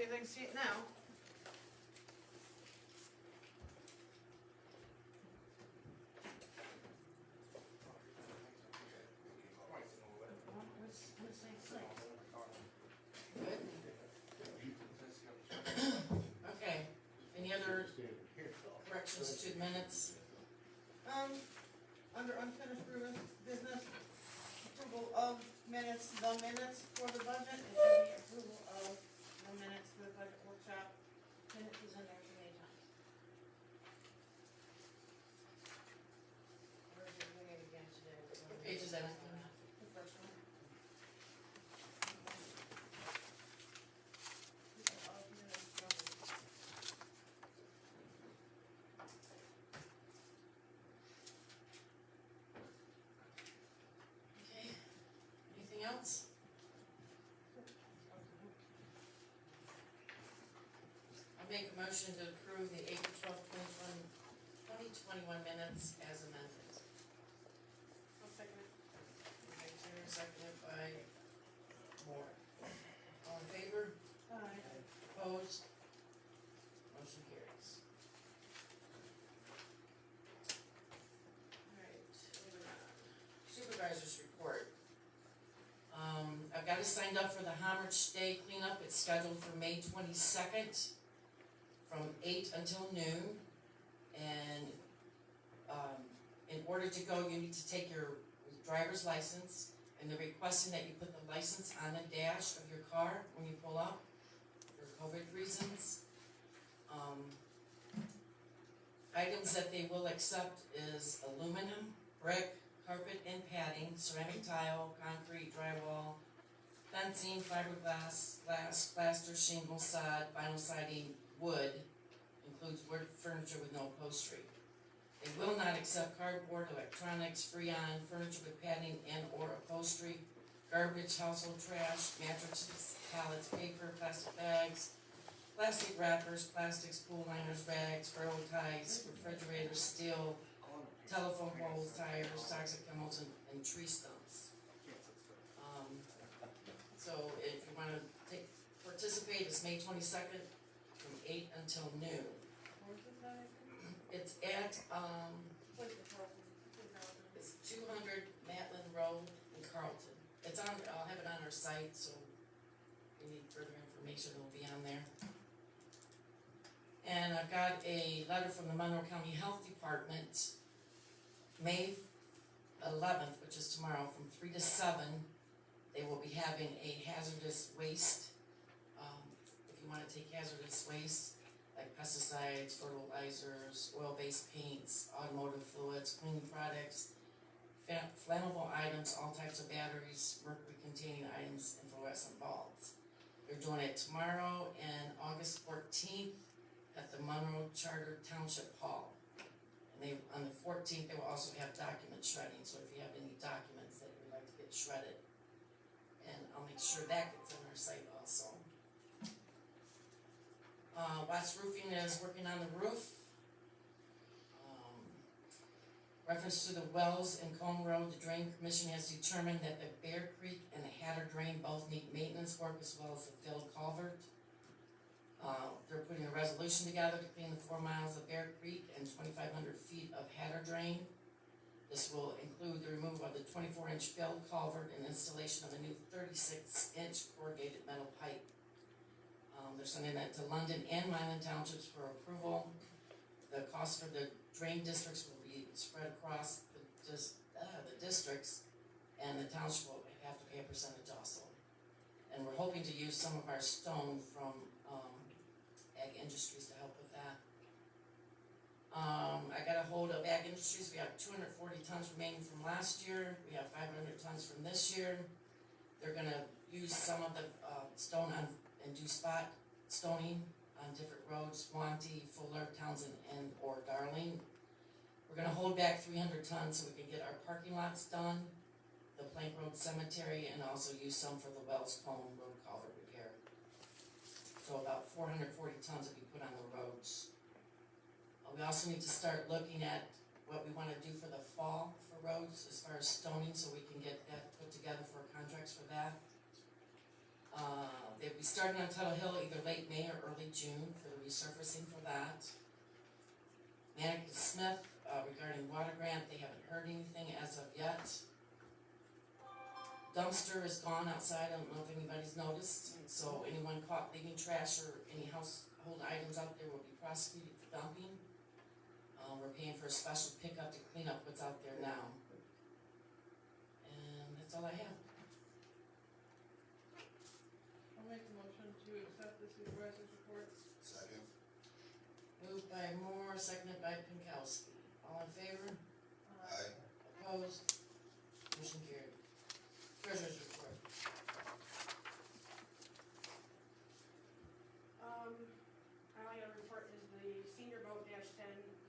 see if they can see it now. Okay, any other corrections to the minutes? Under unfinished business, approval of minutes, the minutes for the budget, and the approval of the minutes for the budget workshop. Minutes is in there too many times. Where is it doing it again today? What page is that on? The first one. Okay, anything else? I'll make a motion to approve the April 12th, 2021 minutes as amended. I'll second it. Okay, Turner, seconded by Moore. All in favor? Aye. Opposed? Motion carries. Alright, moving on. Supervisor's report. I've got it signed up for the Homage Day cleanup. It's scheduled for May 22nd from 8 until noon. And in order to go, you need to take your driver's license, and they're requesting that you put the license on the dash of your car when you pull up for COVID reasons. Items that they will accept is aluminum, brick, carpet and padding, ceramic tile, concrete, drywall, fencing, fiberglass, glass, plaster, shingle, sod, vinyl siding, wood, includes wood furniture with no upholstery. They will not accept cardboard, electronics, freon, furniture with padding and or upholstery, garbage, household trash, mattresses, pallets, paper, plastic bags, plastic wrappers, plastics, pool liners, rags, railroad ties, refrigerators, steel, telephone poles, tires, toxic chemicals, and tree stumps. So if you wanna participate, it's May 22nd from 8 until noon. Where's this at? It's at, What's the total? it's 200 Matlin Road in Carlton. It's on, I'll have it on our site, so if you need further information, it'll be on there. And I've got a letter from the Monroe County Health Department, May 11th, which is tomorrow, from 3 to 7. They will be having a hazardous waste, if you wanna take hazardous waste, like pesticides, fertilizers, oil-based paints, automotive fluids, cleaning products, flammable items, all types of batteries, mercury-containing items, and fluorescent bulbs. They're doing it tomorrow and August 14th at the Monroe Charter Township Hall. And they, on the 14th, they will also have document shredding, so if you have any documents that you would like to get shredded, and I'll make sure that gets on our site also. Watts Roofing is working on the roof. Reference to the wells in Combe Road, the Drain Commission has determined that the Bear Creek and the Hatter Drain both need maintenance work as well as the filled culvert. They're putting a resolution together to clean the 4 miles of Bear Creek and 2,500 feet of Hatter Drain. This will include the removal of the 24-inch filled culvert and installation of a new 36-inch corrugated metal pipe. They're sending that to London and Milan Townships for approval. The cost for the drain districts will be spread across the districts, and the township will have to pay a percentage also. And we're hoping to use some of our stone from Ag Industries to help with that. I got a hold of Ag Industries. We have 240 tons remaining from last year. We have 500 tons from this year. They're gonna use some of the stone on and do spot stoning on different roads, Swanty, Fuller, Townsend, and or Darling. We're gonna hold back 300 tons so we can get our parking lots done, the Plank Road Cemetery, and also use some for the Wells Cone Road culvert repair. So about 440 tons will be put on the roads. We also need to start looking at what we wanna do for the fall for roads as far as stoning, so we can get that put together for contracts for that. They'll be be starting on Tuttle Hill either late May or early June for the resurfacing for that. Manick and Smith, regarding water grant, they haven't heard anything as of yet. Dumpster is gone outside, I don't know if anybody's noticed, so anyone caught leaving trash or any household items out there will be prosecuted for dumping. We're paying for a special pickup to clean up what's out there now. And that's all I have. I'll make a motion to accept the supervisor's report. Second. Moved by Moore, seconded by Pinkowski. All in favor? Aye. Opposed? Motion carried. Treasurer's report. I only got a report is the senior boat -10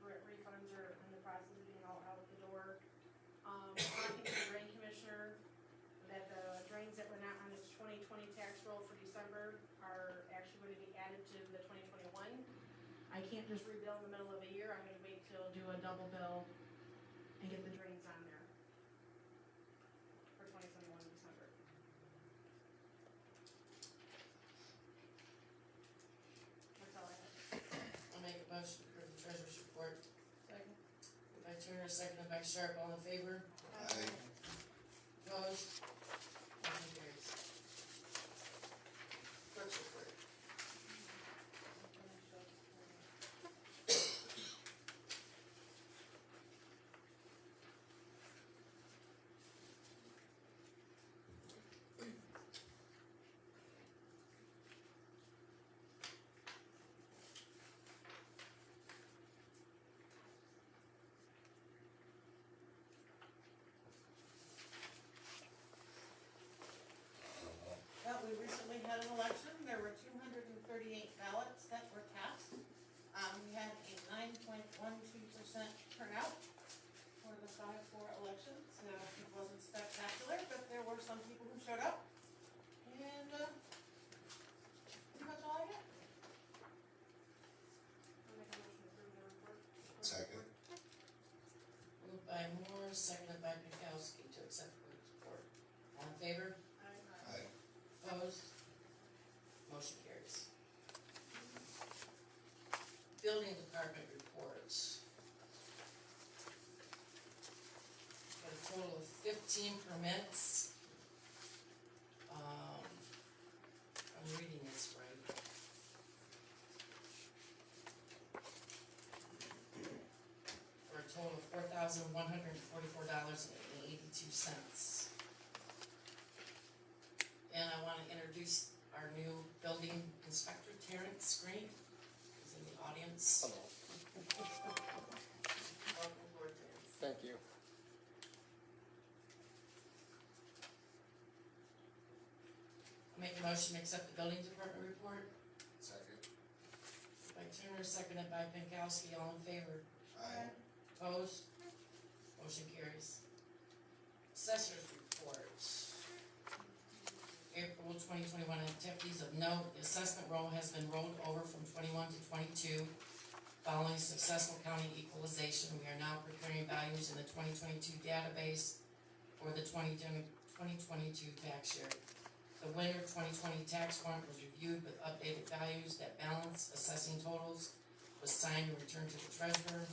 refunds are in the process of being all out the door. Talking to the drain commissioner, that the drains that were not on the 2020 tax roll for December are actually going to be added to the 2021. I can't just rebill in the middle of a year, I'm gonna wait till do a double bill and get the drains on there for 2021 December. That's all I have. I'll make a motion for the treasurer's report. Second. Moved by Turner, seconded by Sharp. All in favor? Aye. Opposed? Motion carries. Clerk's report. Well, we recently had an election, there were 238 ballots that were cast. We had a 9.12% turnout for the 5-4 election, so it wasn't spectacular, but there were some people who showed up. And, pretty much all I got. I'll make a motion to approve the report. Second. Moved by Moore, seconded by Pinkowski to accept the report. All in favor? Aye. Opposed? Motion carries. Building department reports. Got a total of 15 permits. I'm reading this right. For a total of $4,144.82. And I want to introduce our new building inspector, Terrence Green, who's in the audience. Hello, Welcome aboard, Terrence. thank you. I'll make a motion to accept the building department report. Second. By Turner, seconded by Pinkowski, all in favor? Aye. Opposed? Motion carries. Assessors reports. April 2021 activities of note, the assessment roll has been rolled over from 21 to 22. Following successful county equalization, we are now preparing values in the 2022 database for the 2022 tax year. The winter 2020 tax warrant was reviewed with updated values that balance assessing totals, was signed and returned to the treasurer.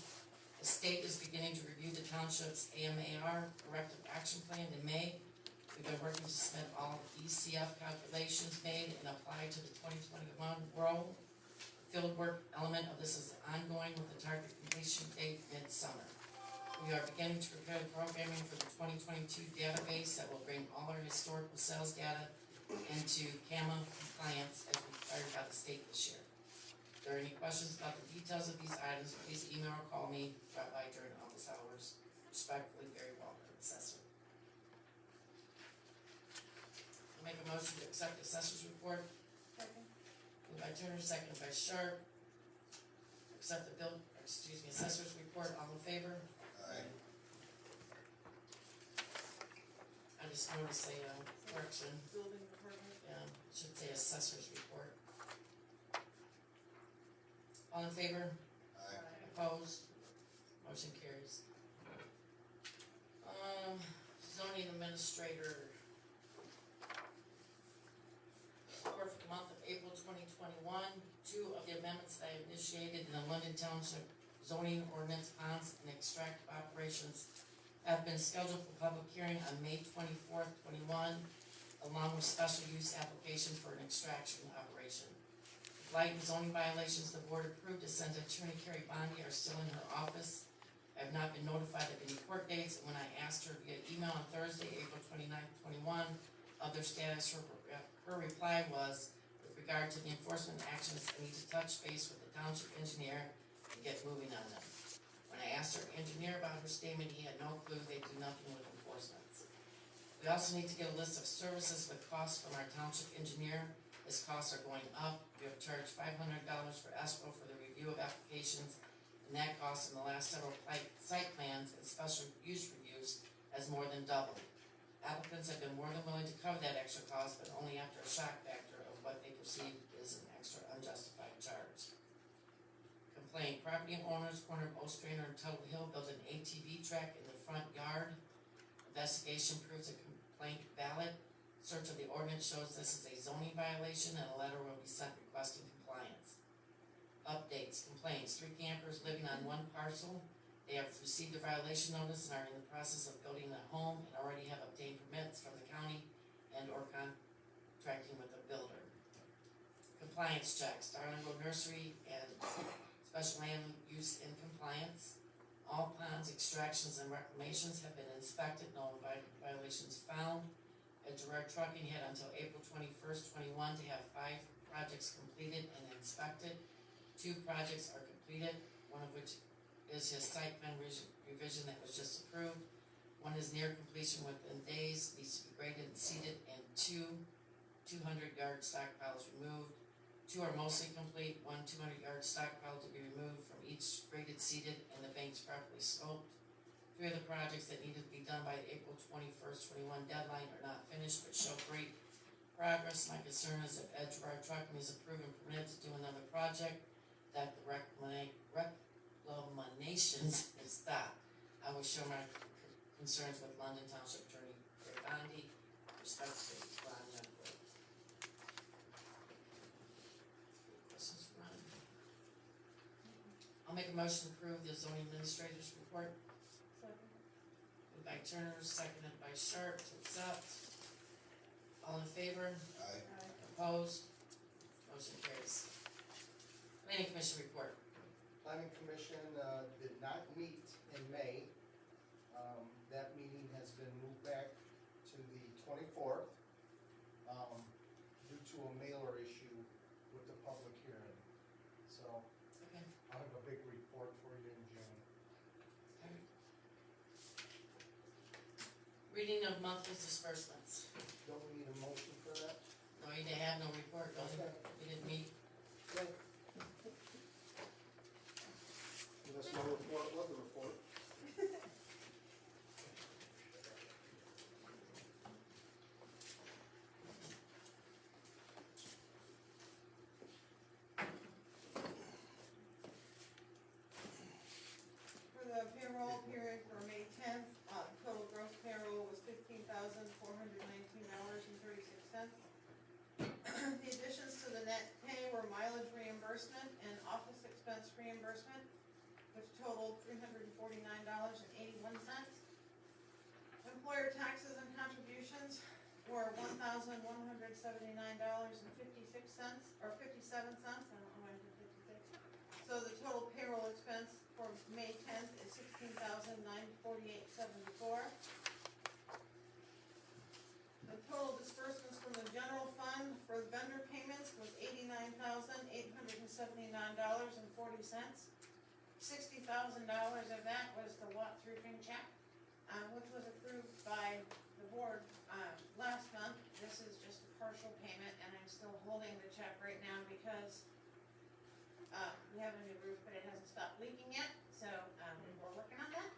The state is beginning to review the township's AMAR corrective action plan in May. We've been working to submit all ECF calculations made and apply to the 2021 roll. The field work element of this is ongoing with the target completion date midsummer. We are beginning to prepare the programming for the 2022 database that will bring all our historical sales data into CAMA compliance as required by the state this year. If there are any questions about the details of these items, please email or call me, drop by during office hours. Respectfully, very welcome, Assessor. I'll make a motion to accept the assessor's report. Second. Moved by Turner, seconded by Sharp. Accept the assessor's report, all in favor? Aye. I just noticed a correction, Building department. yeah, it should say assessor's report. All in favor? Aye. Opposed? Motion carries. Zoning administrator. Report for the month of Two of the amendments that I initiated in the London Township zoning ordinance ponds and extract operations have been scheduled for public hearing on May 24th, 21, along with special use application for an extraction operation. Blight and zoning violations the board approved to send to Attorney Carrie Bondi are still in her office. I have not been notified of any court dates, and when I asked her via email on Thursday, April 29th, 21, of their status, her reply was, with regard to the enforcement actions, I need to touch base with the township engineer and get moving on them. When I asked our engineer about her statement, he had no clue. They do nothing with enforcements. We also need to get a list of services with costs from our township engineer. As costs are going up, we have charged $500 for escrow for the review of applications, and that cost in the last several site plans and special use reviews has more than doubled. Applicants have been more than willing to cover that extra cost, but only after a shock factor of what they perceive is an extra unjustified charge. Complaint, property owners, corner of Oak Strainer and Tuttle Hill built an ATV track in the front yard. Investigation proves the complaint valid. Search of the ordinance shows this is a zoning violation and a letter will be sent requesting compliance. Updates, complaints, 3 campers living on one parcel. They have received a violation notice and are in the process of building a home and already have obtained permits from the county and or contracting with a builder. Compliance checks, Darling Road Nursery and special land use in compliance. All ponds, extractions, and reclamations have been inspected, no violations found. At Gerard Trucking had until April 21st, 21 to have 5 projects completed and inspected. 2 projects are completed, one of which is his site plan revision that was just approved. 1 is near completion within days, needs to be graded and seeded, and 2 200-yard stockpiles removed. 2 are mostly complete, 1 200-yard stockpile to be removed from each graded, seeded, and the banks properly sloped. 3 of the projects that needed to be done by the April 21st, 21 deadline are not finished but show great progress. My concern is if Ed Gerard Trucking is approved and permitted to do another project, that the reclamations is stopped. I will share my concerns with London Township Attorney Greg Bondi, respectfully, Ron Youngberg. Questions for Ron? I'll make a motion to approve the zoning administrator's report. Moved by Turner, seconded by Sharp to accept. All in favor? Aye. Opposed? Motion carries. Planning Commission report. Planning Commission did not meet in May. That meeting has been moved back to the 24th due to a mailer issue with the public hearing. So Okay. I'll have a big report for you in June. Reading of monthly disbursements. Don't we need a motion for that? No, you didn't have no report, don't you? Okay. You didn't meet. Okay. Unless no report was a report. For the payroll period for May 10th, total gross payroll was $15,419.36. The additions to the net pay were mileage reimbursement and office expense reimbursement, which totaled $349.81. Employer taxes and contributions were $1,179.56, or 57 cents, I don't know why I did 56. So the total payroll expense for May 10th is $16,948.74. The total disbursements from the general fund for vendor payments was $89,879.40. $60,000 of that was the Watts roofing check, which was approved by the board last month. This is just a partial payment, and I'm still holding the check right now because we have a new roof, but it hasn't stopped leaking yet, so we're working on that.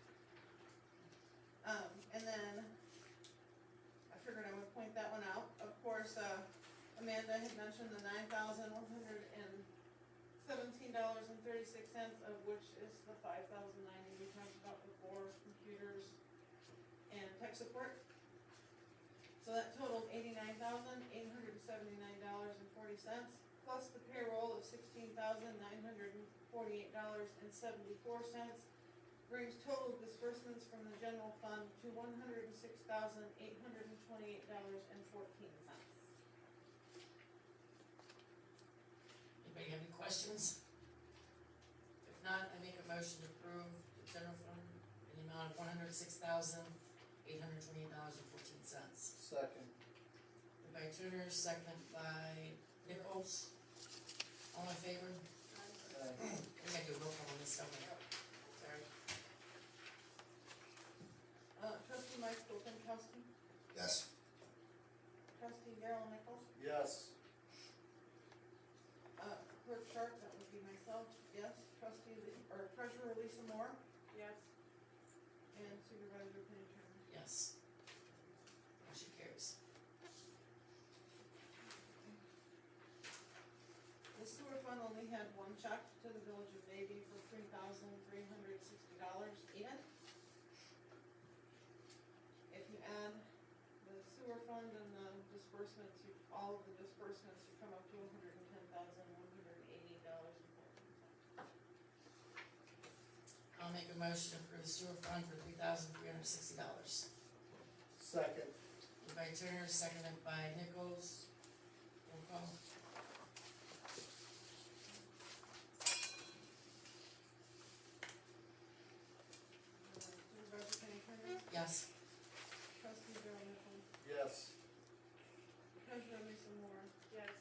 And then I figured I would point that one out. Of course, Amanda had mentioned the $9,117.36, of which is the $5,090 we talked about before, computers and tech support. So that totaled $89,879.40, plus the payroll of $16,948.74 brings total disbursements from the general fund to $106,828.14. Anybody have any questions? If not, I make a motion to approve the general fund in the amount of $106,828.14. Second. Moved by Turner, seconded by Nichols. All in favor? We gotta do a roll call on this, don't we? Sorry. Trustee Michael Pankowski, Yes. trustee Darryl Nichols, Yes. clerk Sharp, that would be myself, yes, treasurer Lisa Moore, Yes. and supervisor Penny Turner. Yes. Motion carries. The sewer fund only had one check to the village of Davie for $3,360 even. If you add the sewer fund and the disbursements, all of the disbursements, you come up to $110,180.14. I'll make a motion to approve the sewer fund for $3,360. Second. Moved by Turner, seconded by Nichols. Roll call. Supervisor Penny Turner, Yes. trustee Darryl Nichols, Yes. treasurer Lisa Moore, Yes.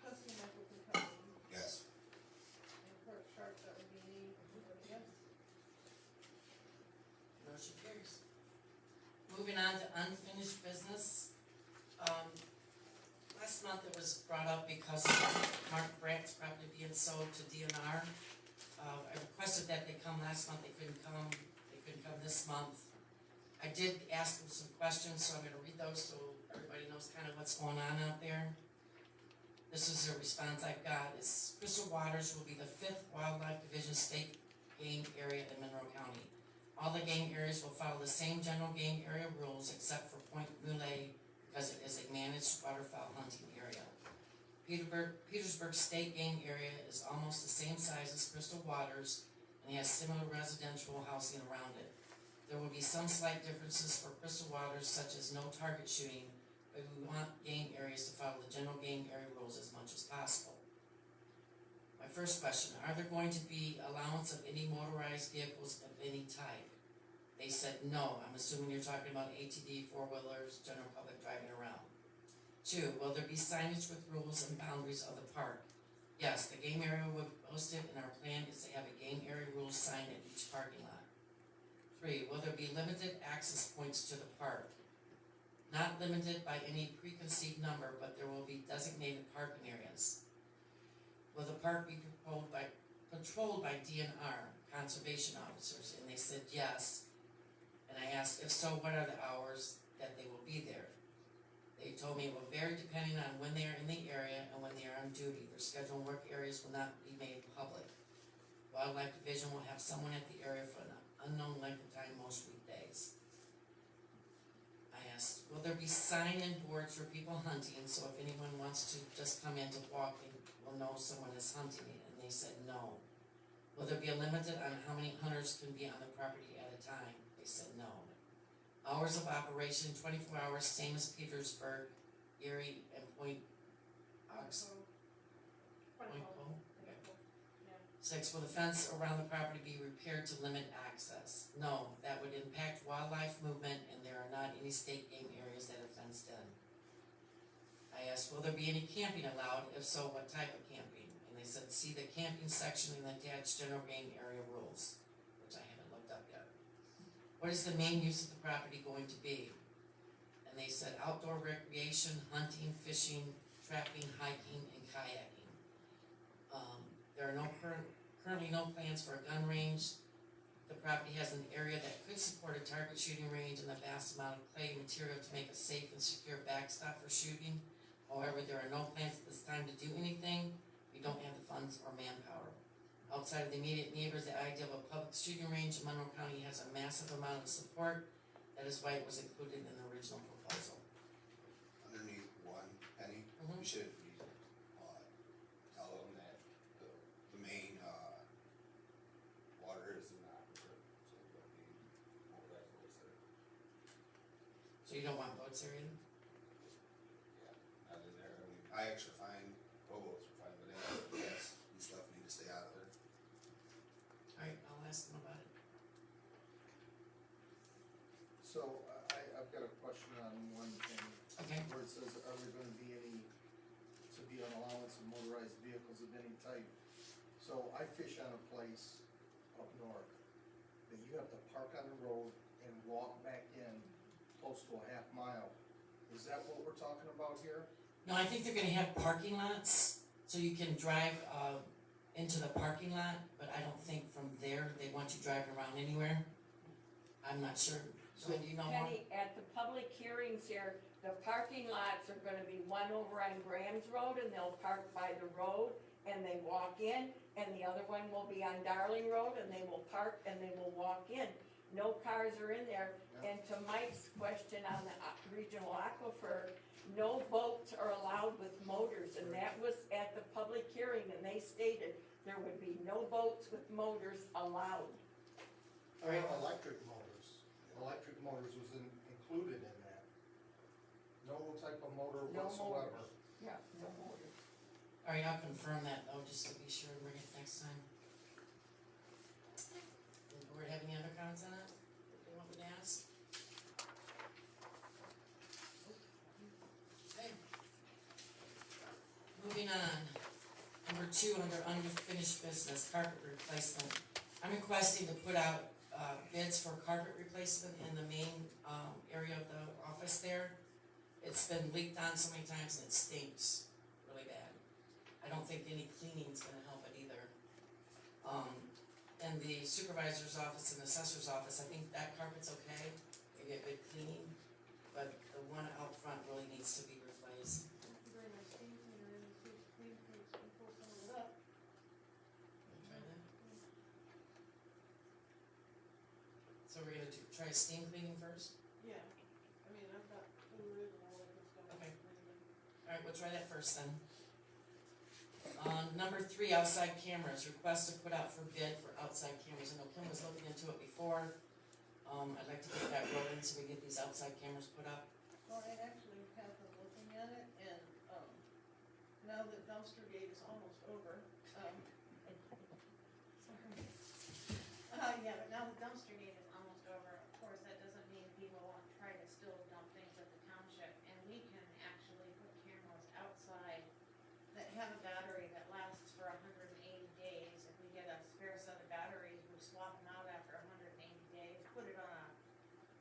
trustee Michael Pankowski, Yes. and clerk Sharp, that would be me, everybody yes. Motion carries. Moving on to unfinished business. Last month it was brought up because of Mark Bratt's property being sold to DNR. I requested that they come last month, they couldn't come this month. I did ask them some questions, so I'm gonna read those so everybody knows kind of what's going on out there. This is the response I've got, is Crystal Waters will be the 5th Wildlife Division State Game Area in Monroe County. All the game areas will follow the same general game area rules except for Point Moulet because it is a managed waterfowl hunting area. Petersburg State Game Area is almost the same size as Crystal Waters and has similar residential housing around it. There will be some slight differences for Crystal Waters such as no target shooting, but we want game areas to follow the general game area rules as much as possible. My first question, are there going to be allowance of any motorized vehicles of any type? They said no. I'm assuming you're talking about ATV, four-wheelers, general public driving around. 2, will there be signage with rules and boundaries of the park? Yes, the game area will be posted and our plan is to have a game area rules sign at each parking lot. 3, will there be limited access points to the park? Not limited by any preconceived number, but there will be designated parking areas. Will the park be patrolled by DNR, conservation officers? And they said yes. And I asked, if so, what are the hours that they will be there? They told me it will vary depending on when they are in the area and when they are on duty. Their scheduled work areas will not be made public. Wildlife Division will have someone at the area for an unknown length of time most weekdays. I asked, will there be sign and boards for people hunting, so if anyone wants to just come in to walk, they will know someone is hunting it? And they said no. Will there be a limit on how many hunters can be on the property at a time? They said no. Hours of operation, 24 hours, same as Petersburg, Erie, and Point Ox. Point Poe? Okay. 6, will the fence around the property be repaired to limit access? No, that would impact wildlife movement and there are not any state game areas that are fenced in. I asked, will there be any camping allowed? If so, what type of camping? And they said, see the camping section in the attached general game area rules, which I haven't looked up yet. What is the main use of the property going to be? And they said outdoor recreation, hunting, fishing, trapping, hiking, and kayaking. There are currently no plans for a gun range. The property has an area that could support a target shooting range and a vast amount of clay material to make a safe and secure backstop for shooting. However, there are no plans at this time to do anything. We don't have the funds or manpower. Outside of the immediate neighbors, the idea of a public shooting range in Monroe County has a massive amount of support. That is why it was included in the original proposal. Underneath one penny, Mhm. we should be, rowboats area? Not in there, I mean, I actually find rowboats are fine, but anyway, yes, and stuff need to stay out of there. Alright, I'll ask them about it. So I've got a question on one thing, Okay, where it says, are there gonna be any, to be an allowance of motorized vehicles of any type? So I fish on a place up north, that you have to park on the road and walk back in close to a half mile. Is that what we're talking about here? no, I think they're gonna have parking lots, so you can drive, into the parking lot, but I don't think from there they want you driving around anywhere. I'm not sure, so do you know more? Penny, at the public hearings here, the parking lots are gonna be one over on Graham's Road, and they'll park by the road, and they walk in, and the other one will be on Darling Road, and they will park, and they will walk in. No cars are in there, and to Mike's question on the regional aquifer, no boats are allowed with motors, and that was at the public hearing, and they stated there would be no boats with motors allowed. Alright. Electric motors, electric motors was included in that. No type of motor No whatsoever. Yeah, no motors. Alright, I'll confirm that though, just to be sure to bring it next time. Does the board have any other comments on it, that they want me to ask? Okay. Moving on, number 2, under unfinished business, carpet replacement. I'm requesting to put out, bids for carpet replacement in the main, area of the office there. It's been leaked on so many times and it stinks really bad. I don't think any cleaning's gonna help it either. And the supervisor's office and assessor's office, I think that carpet's okay, maybe a good cleaning, but the one out front really needs to be replaced. Bring my steam cleaner in, see if clean things can pull some of it up. Try that. So we're gonna try steam cleaning first? Yeah, I mean, I've got fluid and all that good stuff. Okay. Alright, we'll try that first then. Number 3, outside cameras, request to put out for bid for outside cameras. I know Kim was looking into it before. I'd like to get that rolling so we get these outside cameras put up. Well, I actually have been looking at it, and, now that dumpster gate is almost over, sorry. Yeah, but now the dumpster gate is almost over, of course, that doesn't mean people won't try to still dump things at the township, and we can actually put cameras outside that have a battery that lasts for 180 days. If we get a spare set of batteries, we swap them out after 180 days, put it on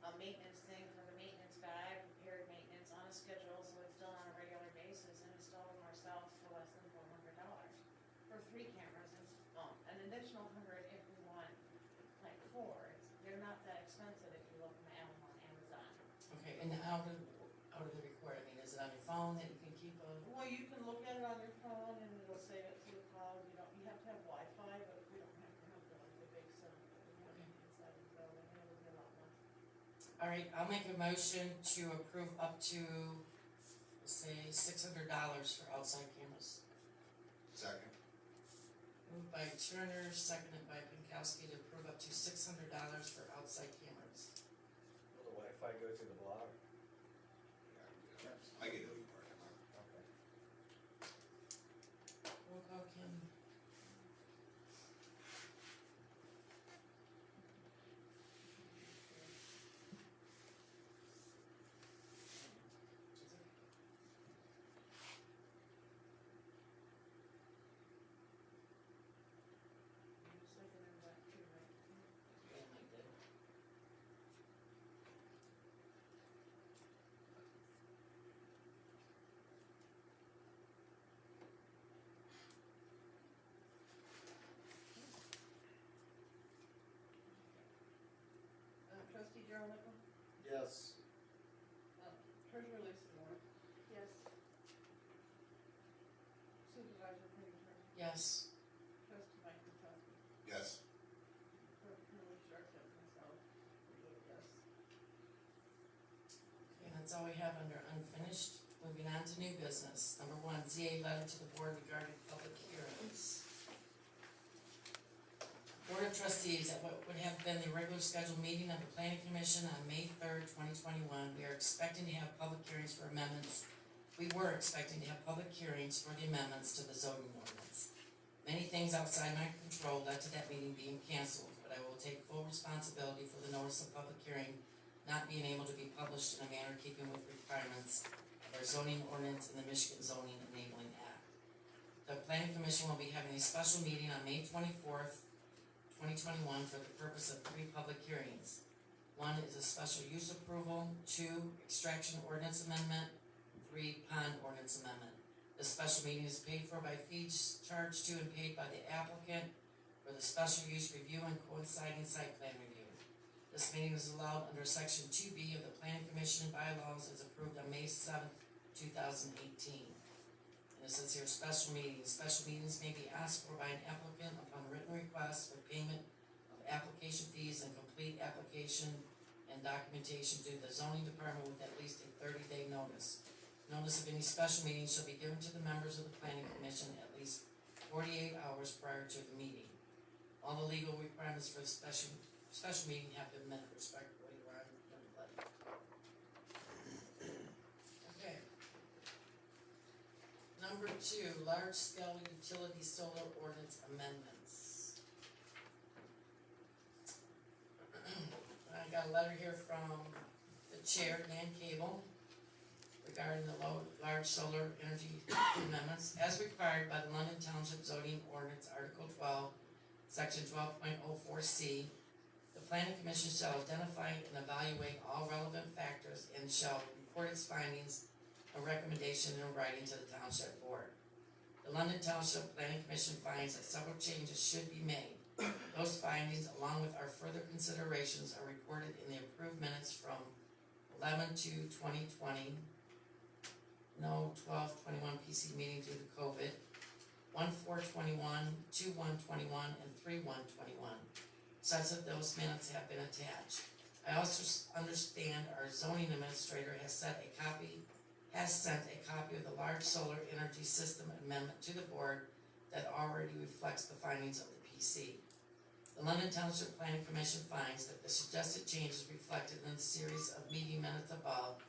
a maintenance thing for the maintenance guy, prepared maintenance on a schedule, so it's done on a regular basis, and install them ourselves for less than $400 for 3 cameras, and, an additional 100 if we want, like 4. They're not that expensive if you look them on Amazon. Okay, and how do they record? I mean, is it on your phone that you can keep a? Well, you can look at it on your phone, and it'll save it to the cloud. You have to have Wi-Fi, but we don't have to have the big setup that we have inside the building, and it would be a lot less. Alright, I'll make a motion to approve up to, let's say, $600 for outside cameras. Second. Moved by Turner, seconded by Pinkowski to approve up to $600 for outside cameras. Will the Wi-Fi go to the blog? Yeah, I get it anymore, Okay. Roll call, Kim. I'm just looking at that too, right? Yeah, Mike did. Trustee Darrell Nickel, Yes. Treasurer Lisa Moore, Yes. Supervisor Penny Turner, Yes. Trustee Mike Pankowski, Yes. Clerk Kimberly Sharp, myself, we vote yes. Okay, that's all we have under unfinished. Moving on to new business. Number 1, ZA letter to the board regarding public hearings. Board of Trustees, at what would have been the regular scheduled meeting of the Planning Commission on May 3rd, 2021, we are expecting to have public hearings for amendments. We were expecting to have public hearings for the amendments to the zoning ordinance. Many things outside my control led to that meeting being canceled, but I will take full responsibility for the notice of public hearing not being able to be published in a manner keeping with requirements of our zoning ordinance and the Michigan Zoning Enabling Act. The Planning Commission will be having a special meeting on May 24th, 2021 for the purpose of 3 public hearings. 1 is a special use approval, 2, extraction ordinance amendment, 3, pond ordinance amendment. This special meeting is paid for by fees charged to and paid by the applicant for the special use review and coinciding site plan review. This meeting is allowed under section 2B of the Planning Commission bylaws as approved on May 7th, 2018. And it says here, special meetings. Special meetings may be asked for by an applicant upon written request for payment of application fees and complete application and documentation to the zoning department with at least a 30-day notice. Notice of any special meeting shall be given to the members of the Planning Commission at least 48 hours prior to the meeting. All the legal requirements for the special meeting have been met. Respectfully, Ron Youngblood. Okay. Number 2, large-scale utility solar ordinance amendments. I got a letter here from the chair, Dan Cable, regarding the large solar energy amendments as required by the London Township zoning ordinance, Article 12, Section 12.04C. The Planning Commission shall identify and evaluate all relevant factors and shall report its findings and recommendation in writing to the Township Board. The London Township Planning Commission finds that several changes should be made. Those findings, along with our further considerations, are reported in the approved minutes from 11/2/2020, no 12/21 PC meeting due to COVID, 1/4/21, 2/1/21, and 3/1/21. Such that those minutes have been attached. I also understand our zoning administrator has sent a copy of the large solar energy system amendment to the board that already reflects the findings of the PC. The London Township Planning Commission finds that the suggested changes reflected in the series of meeting minutes above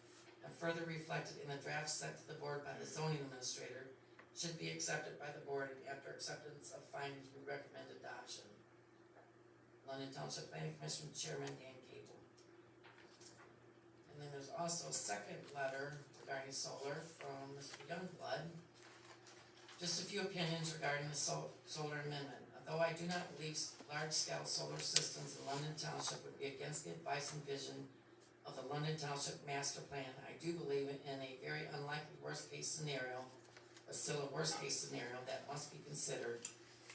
and further reflected in the draft sent to the board by the zoning administrator should be accepted by the board, and after acceptance of findings, we recommend adoption. London Township Planning Commission Chairman Dan Cable. And then there's also a second letter regarding solar from Mr. Youngblood. Just a few opinions regarding the solar amendment. Although I do not believe large-scale solar systems in London Township would be against the advice and vision of the London Township Master Plan, I do believe in a very unlikely worst-case scenario, but still a worst-case scenario that must be considered.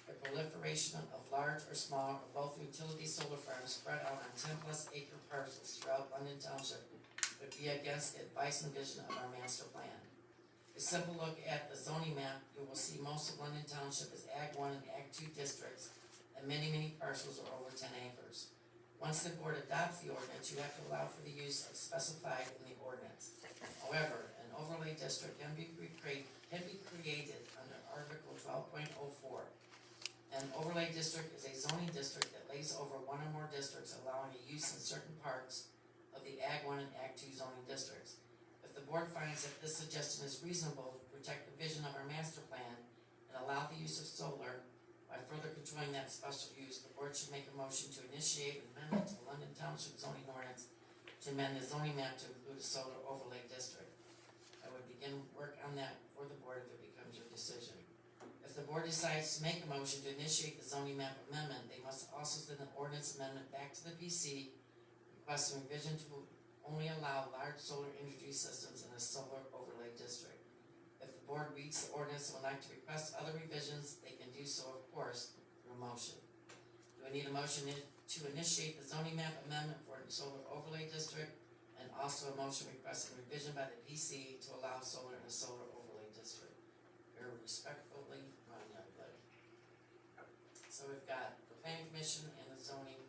The proliferation of large or small or both utility solar farms spread out on 10+ acre parcels throughout London Township would be against the advice and vision of our master plan. A simple look at the zoning map, you will see most of London Township is Ag 1 and Ag 2 districts, and many parcels are over 10 acres. Once the board adopts the ordinance, you have to allow for the use of specified in the ordinance. However, an overlay district can be created under Article 12.04. An overlay district is a zoning district that lays over one or more districts, allowing a use in certain parts of the Ag 1 and Ag 2 zoning districts. If the board finds that this suggestion is reasonable to protect the vision of our master plan and allow the use of solar by further controlling that special use, the board should make a motion to initiate an amendment to the London Township zoning ordinance to amend the zoning map to include a solar overlay district. I would begin work on that for the board if it becomes your decision. If the board decides to make a motion to initiate the zoning map amendment, they must also send the ordinance amendment back to the PC, requesting revision to only allow large solar energy systems in a solar overlay district. If the board reads the ordinance and would like to request other revisions, they can do so, of course, through motion. Do we need a motion to initiate the zoning map amendment for a solar overlay district, and also a motion requesting revision by the PC to allow solar in a solar overlay district? Very respectfully, Ron Youngblood. So we've got the planning commission and the zoning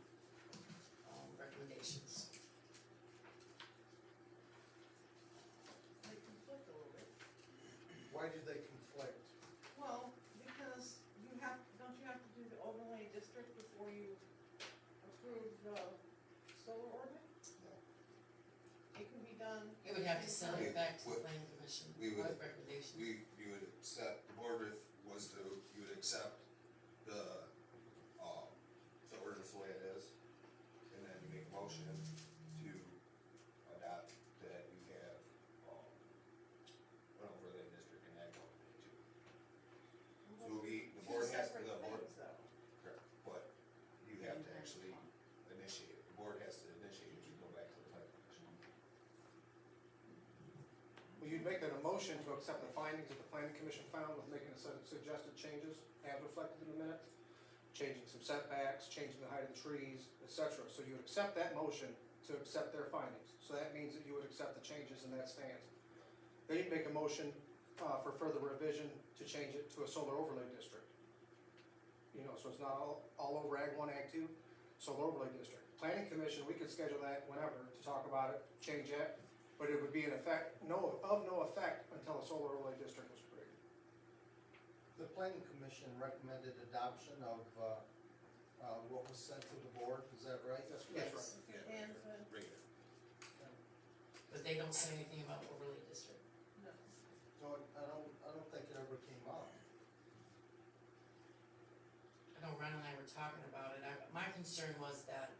recommendations. They conflict a little bit. Why do they conflict? Well, because don't you have to do the overlay district before you would have to send it back to the We- planning commission we would- with recommendations. You would accept, the board was to, you would accept the ordinance the way it is, and then you make a motion to adopt that you have, an overlay district in that one too. So the board has, Two separate the board, things, though. correct, but you have to actually initiate it, the board has to initiate it, you go back to the planning commission. Well, you'd make a motion to accept the findings that the planning commission found with making a set of suggested changes as reflected in the minutes, changing some setbacks, changing the height of the trees, et cetera. So you would accept that motion to accept their findings. So that means that you would accept the changes and that stands. Then you'd make a motion, for further revision to change it to a solar overlay district. You know, so it's not all over Ag 1, Ag 2, solar overlay district. Planning commission, we could schedule that whenever to talk about it, change that, but it would be in effect, no effect until a solar overlay district was created. The planning commission recommended adoption of, what was sent to the board, is that right? That's Yes. right. Yeah, And, regular. But they don't say anything about overlay district. no. So I don't think it ever came up. I know Ron and I were talking about it, my concern was that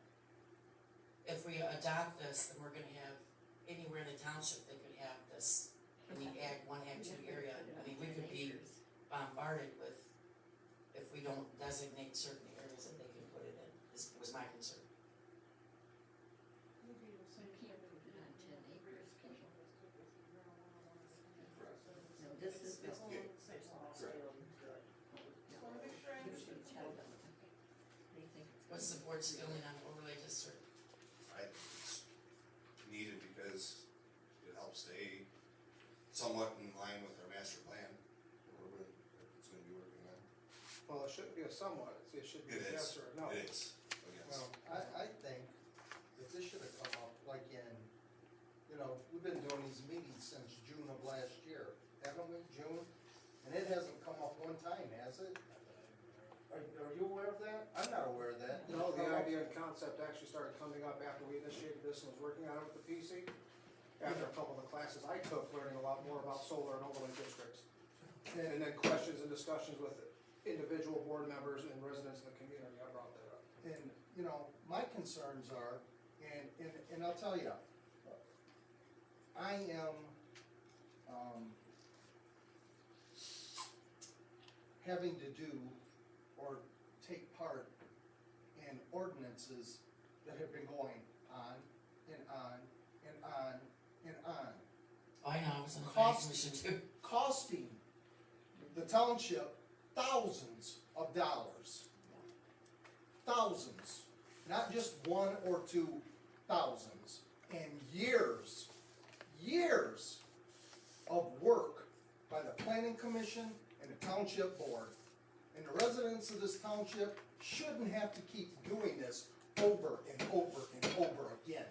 if we adopt this, then we're gonna have, anywhere in the township, they could have this, in the Ag 1, Ag 2 area, I mean, we could be bombarded with, if we don't designate certain areas that they can put it in, this was my concern. No, this is the. It's all on the same law. Just wanna make sure I understand. What's the board's feeling on overlay district? I think it's needed because it helps stay somewhat in line with our master plan that we're gonna, it's gonna be working on. Well, it shouldn't be a somewhat, it should be It a is, yes or a no. it is, yes. Well, I think that this should have come up like in, you know, we've been doing these meetings since June of last year, haven't we, June? And it hasn't come up one time, has it? Are you aware of that? I'm not aware of that. No, the idea and concept actually started coming up after we initiated this and was working on it with the PC. After a couple of the classes I took, learning a lot more about solar and overlay districts. And then questions and discussions with individual board members and residents in the community, I brought that up. And, you know, my concerns are, and I'll tell you, I am, having to do or take part in ordinances that have been going on and on and on and on, Oh, I know, I was on the planning Cost- commission too. costing the township thousands of dollars. Thousands, not just one or two thousands, and years of work by the planning commission and the township board. And the residents of this township shouldn't have to keep doing this over and over and over again.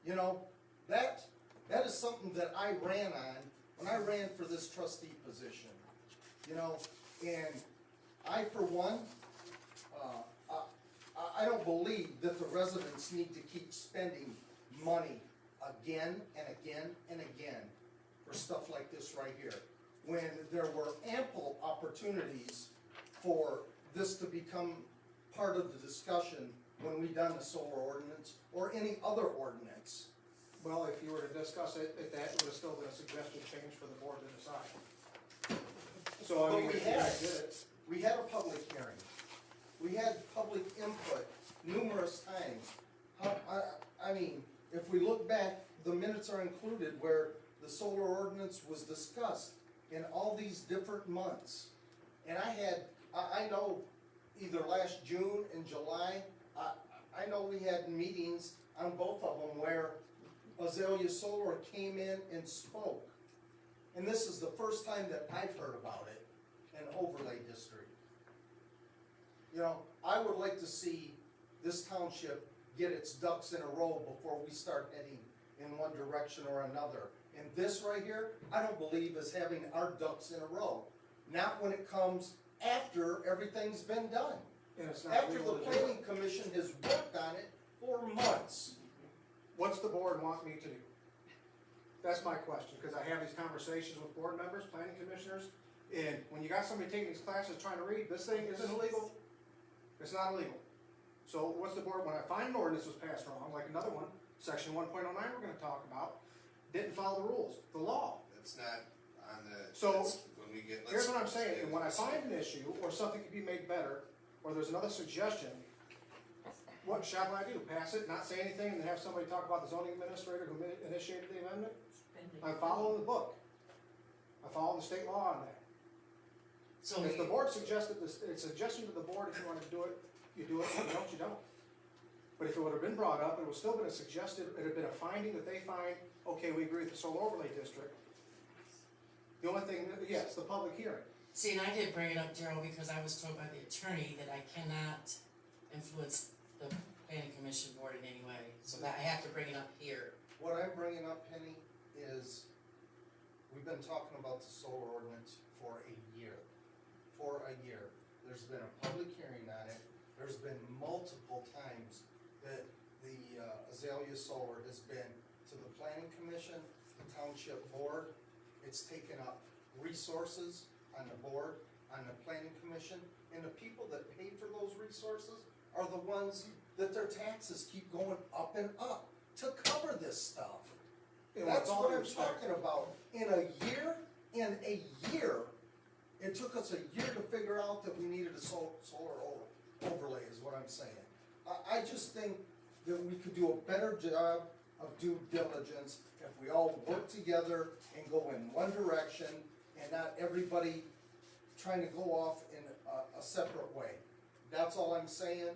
You know, that is something that I ran on when I ran for this trustee position. You know, and I, for one, I don't believe that the residents need to keep spending money again and again and again for stuff like this right here, when there were ample opportunities for this to become part of the discussion when we done the solar ordinance or any other ordinance. Well, if you were to discuss it, that would have still been a suggested change for the board to decide. So I But mean, we if you had- did it, We had a public hearing. We had public input numerous times. I mean, if we look back, the minutes are included where the solar ordinance was discussed in all these different months. And I know either last June and July, I know we had meetings on both of them where Azalea Solar came in and spoke. And this is the first time that I've heard about it, an overlay district. You know, I would like to see this township get its ducks in a row before we start heading in one direction or another. And this right here, I don't believe is having our ducks in a row. Not when it comes after everything's been done. and it's not After the legal to do it. planning commission has worked on it for months. What's the board want me to do? That's my question, because I have these conversations with board members, planning commissioners, and when you got somebody taking these classes trying to read, this thing isn't illegal. It's not illegal. So what's the board, when I find an ordinance was passed wrong, like another one, section 1.09 we're gonna talk about, didn't follow the rules, the law. It's not on the, So, it's when we get, Here's what I'm let's saying, stay and when I with- find an issue, or something could be made better, or there's another suggestion, what shall I do? Pass it, not say anything, and then have somebody talk about the zoning administrator who initiated the amendment? I'm following the book. I follow the state law on that. So If the we, board suggested this, it's a suggestion to the board, if you wanna do it, you do it, if you don't, you don't. But if it would've been brought up, it would still been a suggested, it'd have been a finding that they find, okay, we agree with the solar overlay district. The only thing, yes, the public hearing. see, and I did bring it up, Daryl, because I was told by the attorney that I cannot influence the planning commission board in any way, so that I have to bring it up here. What I'm bringing up, Penny, is we've been talking about the solar ordinance for a year. For a year. There's been a public hearing on it. There's been multiple times that the Azalea Solar has been to the planning commission, the township board. It's taken up resources on the board, on the planning commission, and the people that pay for those resources are the ones that their taxes keep going up and up to cover this stuff. And That's with all what due I'm respect, talking about. In a year, it took us a year to figure out that we needed a solar overlay, is what I'm saying. I just think that we could do a better job of due diligence if we all work together and go in one direction and not everybody trying to go off in a separate way. That's all I'm saying,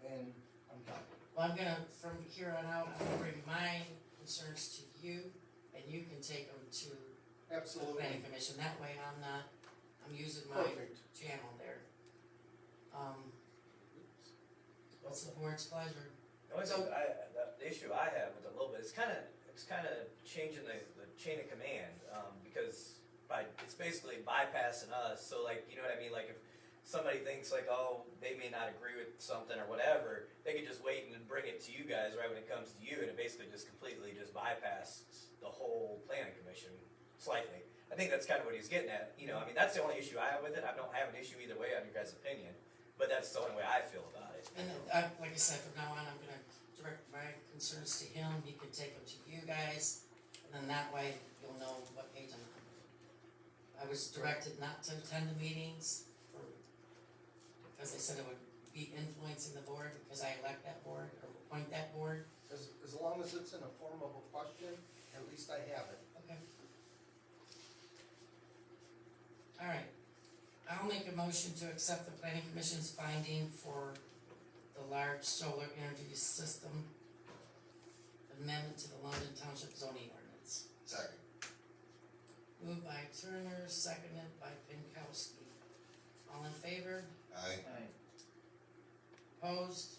and I'm done. Well, I'm gonna, from here on out, I'm gonna bring my concerns to you, and you can take them to the Absolutely. planning commission, that way I'm using my Perfect. channel there. What's the board's pleasure? The only thing the issue I have with it a little bit, it's kinda changing the chain of command, because it's basically bypassing us, so like, you know what I mean, like if somebody thinks like, oh, they may not agree with something or whatever, they could just wait and then bring it to you guys right when it comes to you, and it basically just completely just bypasses the whole planning commission slightly. I think that's kind of what he's getting at, you know, I mean, that's the only issue I have with it. I don't have an issue either way on your guys' opinion, but that's the only way I feel about it. And like I said, from now on, I'm gonna direct my concerns to him, he can take them to you guys, and then that way you'll know what page I'm on. I was directed not to attend the meetings because they said it would be influencing the board because I elect that board or appoint that board. As long as it's in a form of a question, at least I have it. Okay. Alright, I'll make a motion to accept the planning commission's finding for the large solar energy system amendment to the London Township zoning ordinance. Second. Moved by Turner, seconded by Pinkowski. All in favor? Aye. Opposed?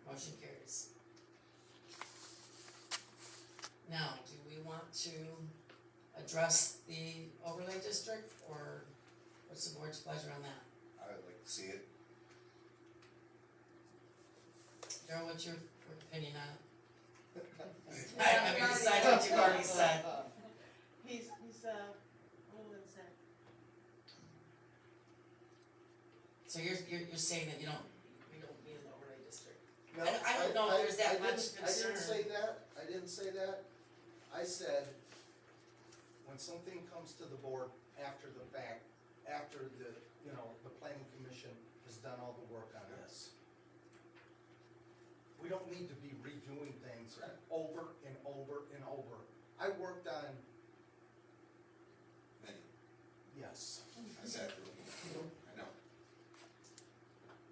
Motion carries. Now, do we want to address the overlay district, or what's the board's pleasure on that? I would like to see it. Darryl, what's your opinion on it? I mean, besides what you've already said. He's a little insane. So you're saying that we don't need an overlay district? No, I don't know if there's that much I didn't concern. say that, I didn't say that. I said, when something comes to the board after the fact, after the planning commission has done all the work on this, we don't need to be redoing things over and over and over. I worked on, Many, yes, I sat through, I know.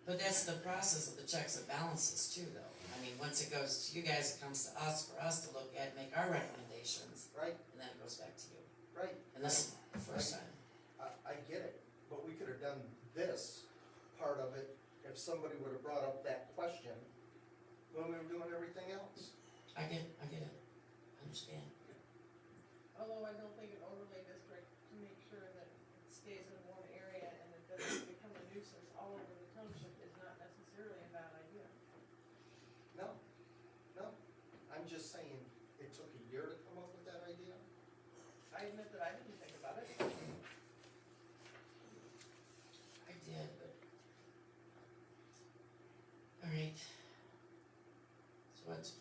But that's the process of the checks and balances too, though. I mean, once it goes to you guys, it comes to us for us to look at, make our recommendations, right, and then it goes back to you. right. And this is the first time. I get it, but we could have done this part of it if somebody would have brought up that question when we were doing everything else. I get it, I understand. Although I don't think an overlay district to make sure that it stays in one area and it doesn't become a nuisance all over the township is not necessarily a bad idea. No, I'm just saying, it took a year to come up with that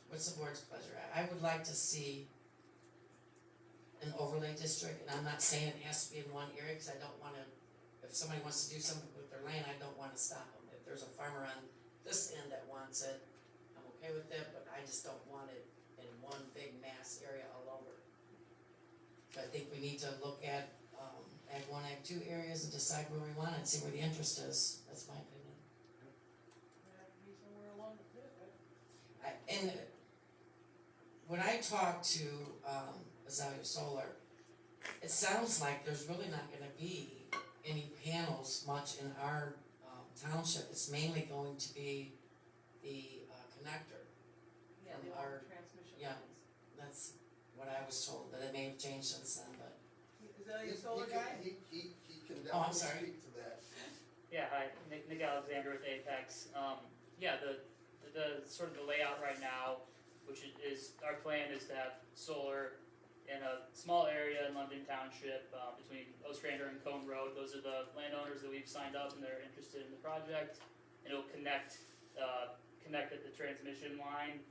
what's the board's pleasure? I would like to see an overlay district, and I'm not saying it has to be in one area, cause I don't wanna, if somebody wants to do something with their land, I don't wanna stop them. If there's a farmer on this end that wants it, I'm okay with it, but I just don't want it in one big mass area all over. So I think we need to look at, Ag 1, Ag 2 areas and decide where we want it, and see where the interest is, that's my opinion. We have to be somewhere along the bit. And when I talk to, Azalea Solar, it sounds like there's really not gonna be any panels much in our, township, it's mainly going to be the, connector. Yeah, From the our- old transmission yeah. lines. That's what I was told, but it may have changed since then, but, Is that your solar guy? He can Oh, I'm definitely sorry. speak to that. Yeah, hi, Nick Alexander with Apex. Yeah, the sort of the layout right now, which is, our plan is to have solar in a small area in London Township, between Ostrander and Cone Road. Those are the landowners that we've signed up and they're interested in the project. And it'll connect at the transmission line,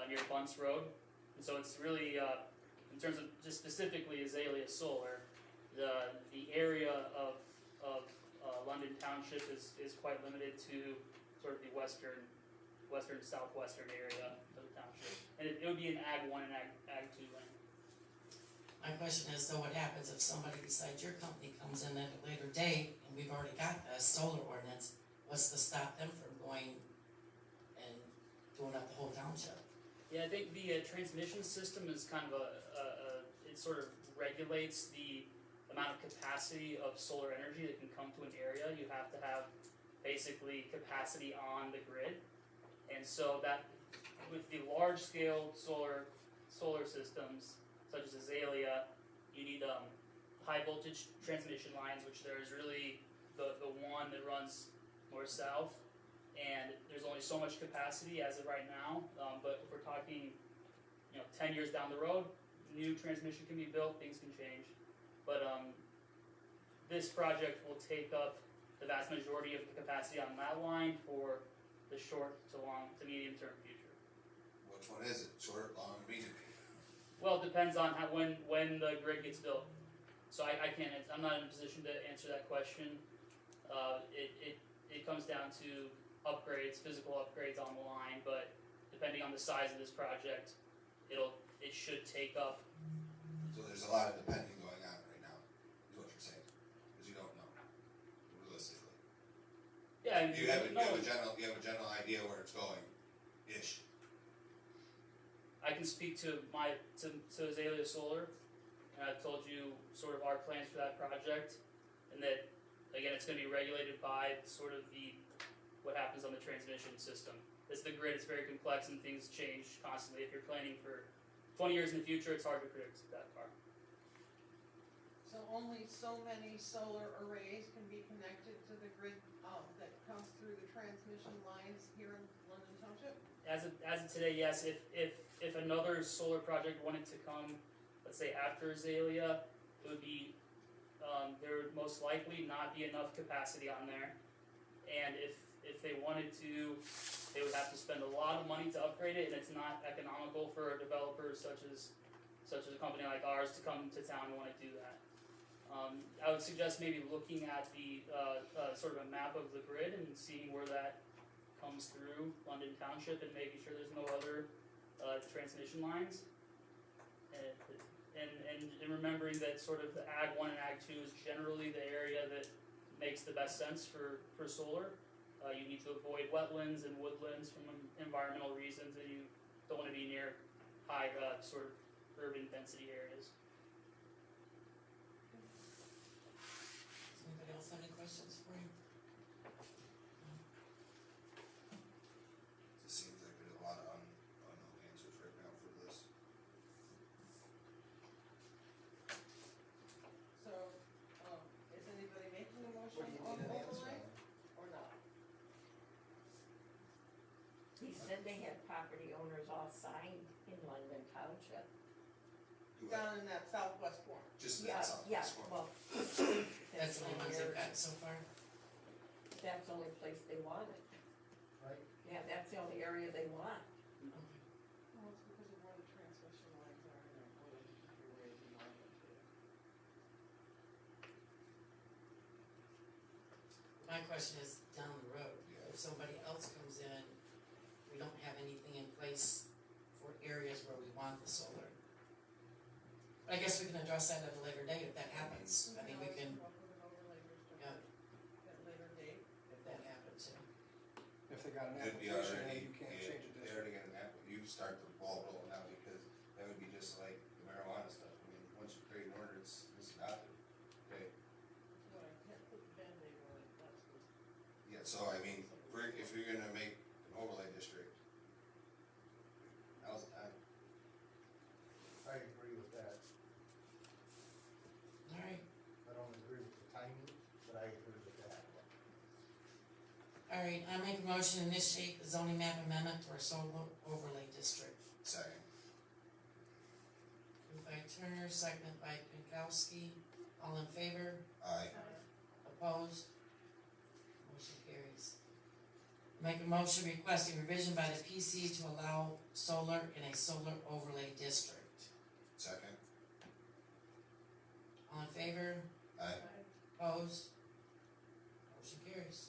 near Bunce Road. And so it's really, in terms of just specifically Azalea Solar, the area of London Township is quite limited to sort of the western southwestern area of the township. And it would be an Ag 1 and Ag 2 land. my question is, though, what happens if somebody besides your company comes in at a later date, and we've already got a solar ordinance, what's to stop them from going and doing up the whole township? Yeah, I think the transmission system is kind of it sort of regulates the amount of capacity of solar energy that can come to an area. You have to have basically capacity on the grid. And so that, with the large scale solar systems, such as Azalea, you need high voltage transmission lines, which there's really the one that runs north south. And there's only so much capacity as of right now, but if we're talking, 10 years down the road, new transmission can be built, things can change. But this project will take up the vast majority of the capacity on that line for the short to medium term future. Which one is it, short, long, medium? Well, it depends on when the grid gets built. So I can't, I'm not in a position to answer that question. It comes down to upgrades, physical upgrades on the line, but depending on the size of this project, it should take up. So there's a lot of depending going on right now, is what you're saying, cause you don't know, realistically. Yeah, You have a general idea where it's going, ish. I can speak to Azalea Solar, and I've told you sort of our plans for that project, and that, again, it's gonna be regulated by sort of what happens on the transmission system. It's the grid, it's very complex and things change constantly. If you're planning for 20 years in the future, it's hard to predict that far. So only so many solar arrays can be connected to the grid, that comes through the transmission lines here in London Township? As of today, yes, if another solar project wanted to come, let's say after Azalea, it would be, there would most likely not be enough capacity on there. And if they wanted to, they would have to spend a lot of money to upgrade it, and it's not economical for a developer such as a company like ours to come to town and wanna do that. I would suggest maybe looking at the, sort of a map of the grid and seeing where that comes through London Township and making sure there's no other, transmission lines. And remembering that sort of the Ag 1 and Ag 2 is generally the area that makes the best sense for solar. You need to avoid wetlands and woodlands from environmental reasons, and you don't wanna be near high, sort of urban density areas. Does anybody else have any questions for you? It seems like there's a lot of unknown answers right now for this. So, is anybody making a motion What do you on need an answer overlay on? or not? He said they had property owners all signed in London Township. Do I, Down in that southwest corner. just Yeah, that yeah, southwest corner. well, That's the only ones they've got so far? that's the only place they want it. Right? Yeah, that's the only area they want. my question is down the road, if somebody else comes in, we don't have anything in place for areas where we want the solar. But I guess we can address that at a later date if that happens, I mean, we can, Come up with an overlay district yeah, at a later date. if that happens, yeah. If they got an It'd be application, already, then you can't change it. they already got an app, you start the ball rolling now, because that would be just like the marijuana stuff, I mean, once you create an order, it's adopted. Okay, So I can't put the Band-Aid on it, that's the. yeah, so I mean, if you're gonna make an overlay district, now's the time. I agree with that. Alright, I don't agree with the timing, but I agree with that. alright, I make a motion to initiate the zoning map amendment for a solar overlay district. Second. Moved by Turner, seconded by Pinkowski, all in favor, Aye. opposed? Motion carries. Make a motion requesting revision by the PC to allow solar in a solar overlay district. Second. All in favor, Aye. opposed? Motion carries.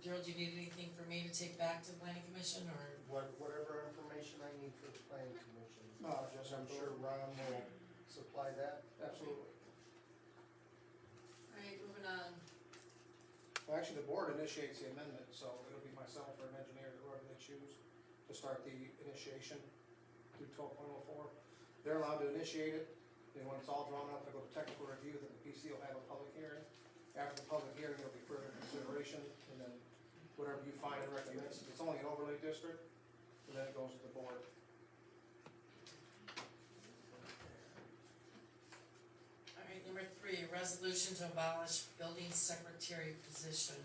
Gerald, do you need anything for me to take back to the planning commission, or? Whatever information I need for the planning commission, Just I'm sure Ron will supply that. Absolutely. Alright, moving on. Well, actually, the board initiates the amendment, so it'll be myself or an engineer, whoever they choose, to start the initiation through 12.04. They're allowed to initiate it, and when it's all drawn up, it'll go to technical review, then the PC will have a public hearing. After the public hearing, there'll be further consideration, and then whatever you find and recommend, since it's only an overlay district, and then it goes to the board. Alright, number 3, a resolution to abolish building secretary position.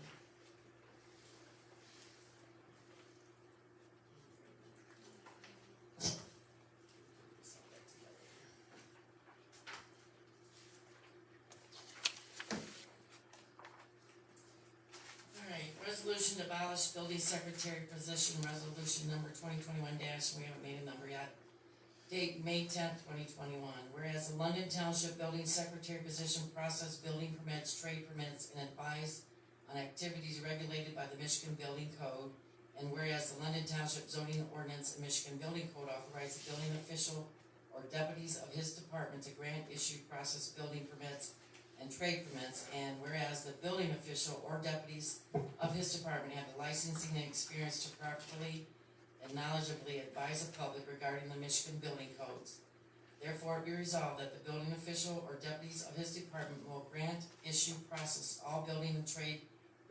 Alright, resolution to abolish building secretary position, resolution number 2021 we haven't made a number yet. Date May 10th, 2021. Whereas the London Township Building Secretary position process building permits, trade permits, and advise on activities regulated by the Michigan Building Code. And whereas the London Township Zoning Ordinance and Michigan Building Code authorize the building official or deputies of his department to grant, issue, process building permits and trade permits. And whereas the building official or deputies of his department have the licensing and experience to properly and knowledgeably advise the public regarding the Michigan building codes. Therefore, it be resolved that the building official or deputies of his department will grant, issue, process all building and trade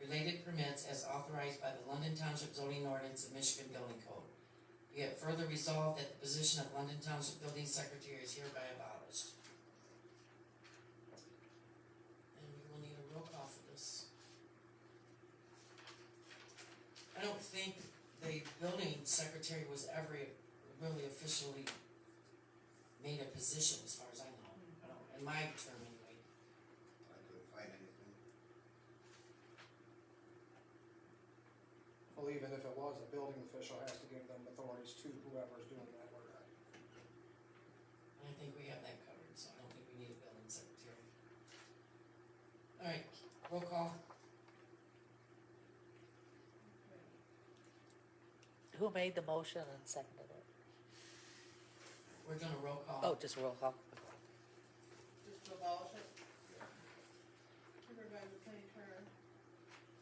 related permits as authorized by the London Township Zoning Ordinance and Michigan Building Code. Be it further resolved that the position of London Township Building Secretary is hereby abolished. And we will need a roll call for this. I don't think the building secretary was ever really officially made a position as far as I know. I don't, in my term anyway. I couldn't find anything. Well, even if it was, the building official has to give them authorities to whoever's doing that work. I think we have that covered, so I don't think we need a building secretary. Alright, roll call. Who made the motion and seconded it? We're gonna roll call. Oh, just roll call. Just to abolish it. Supervisor Penny Turner,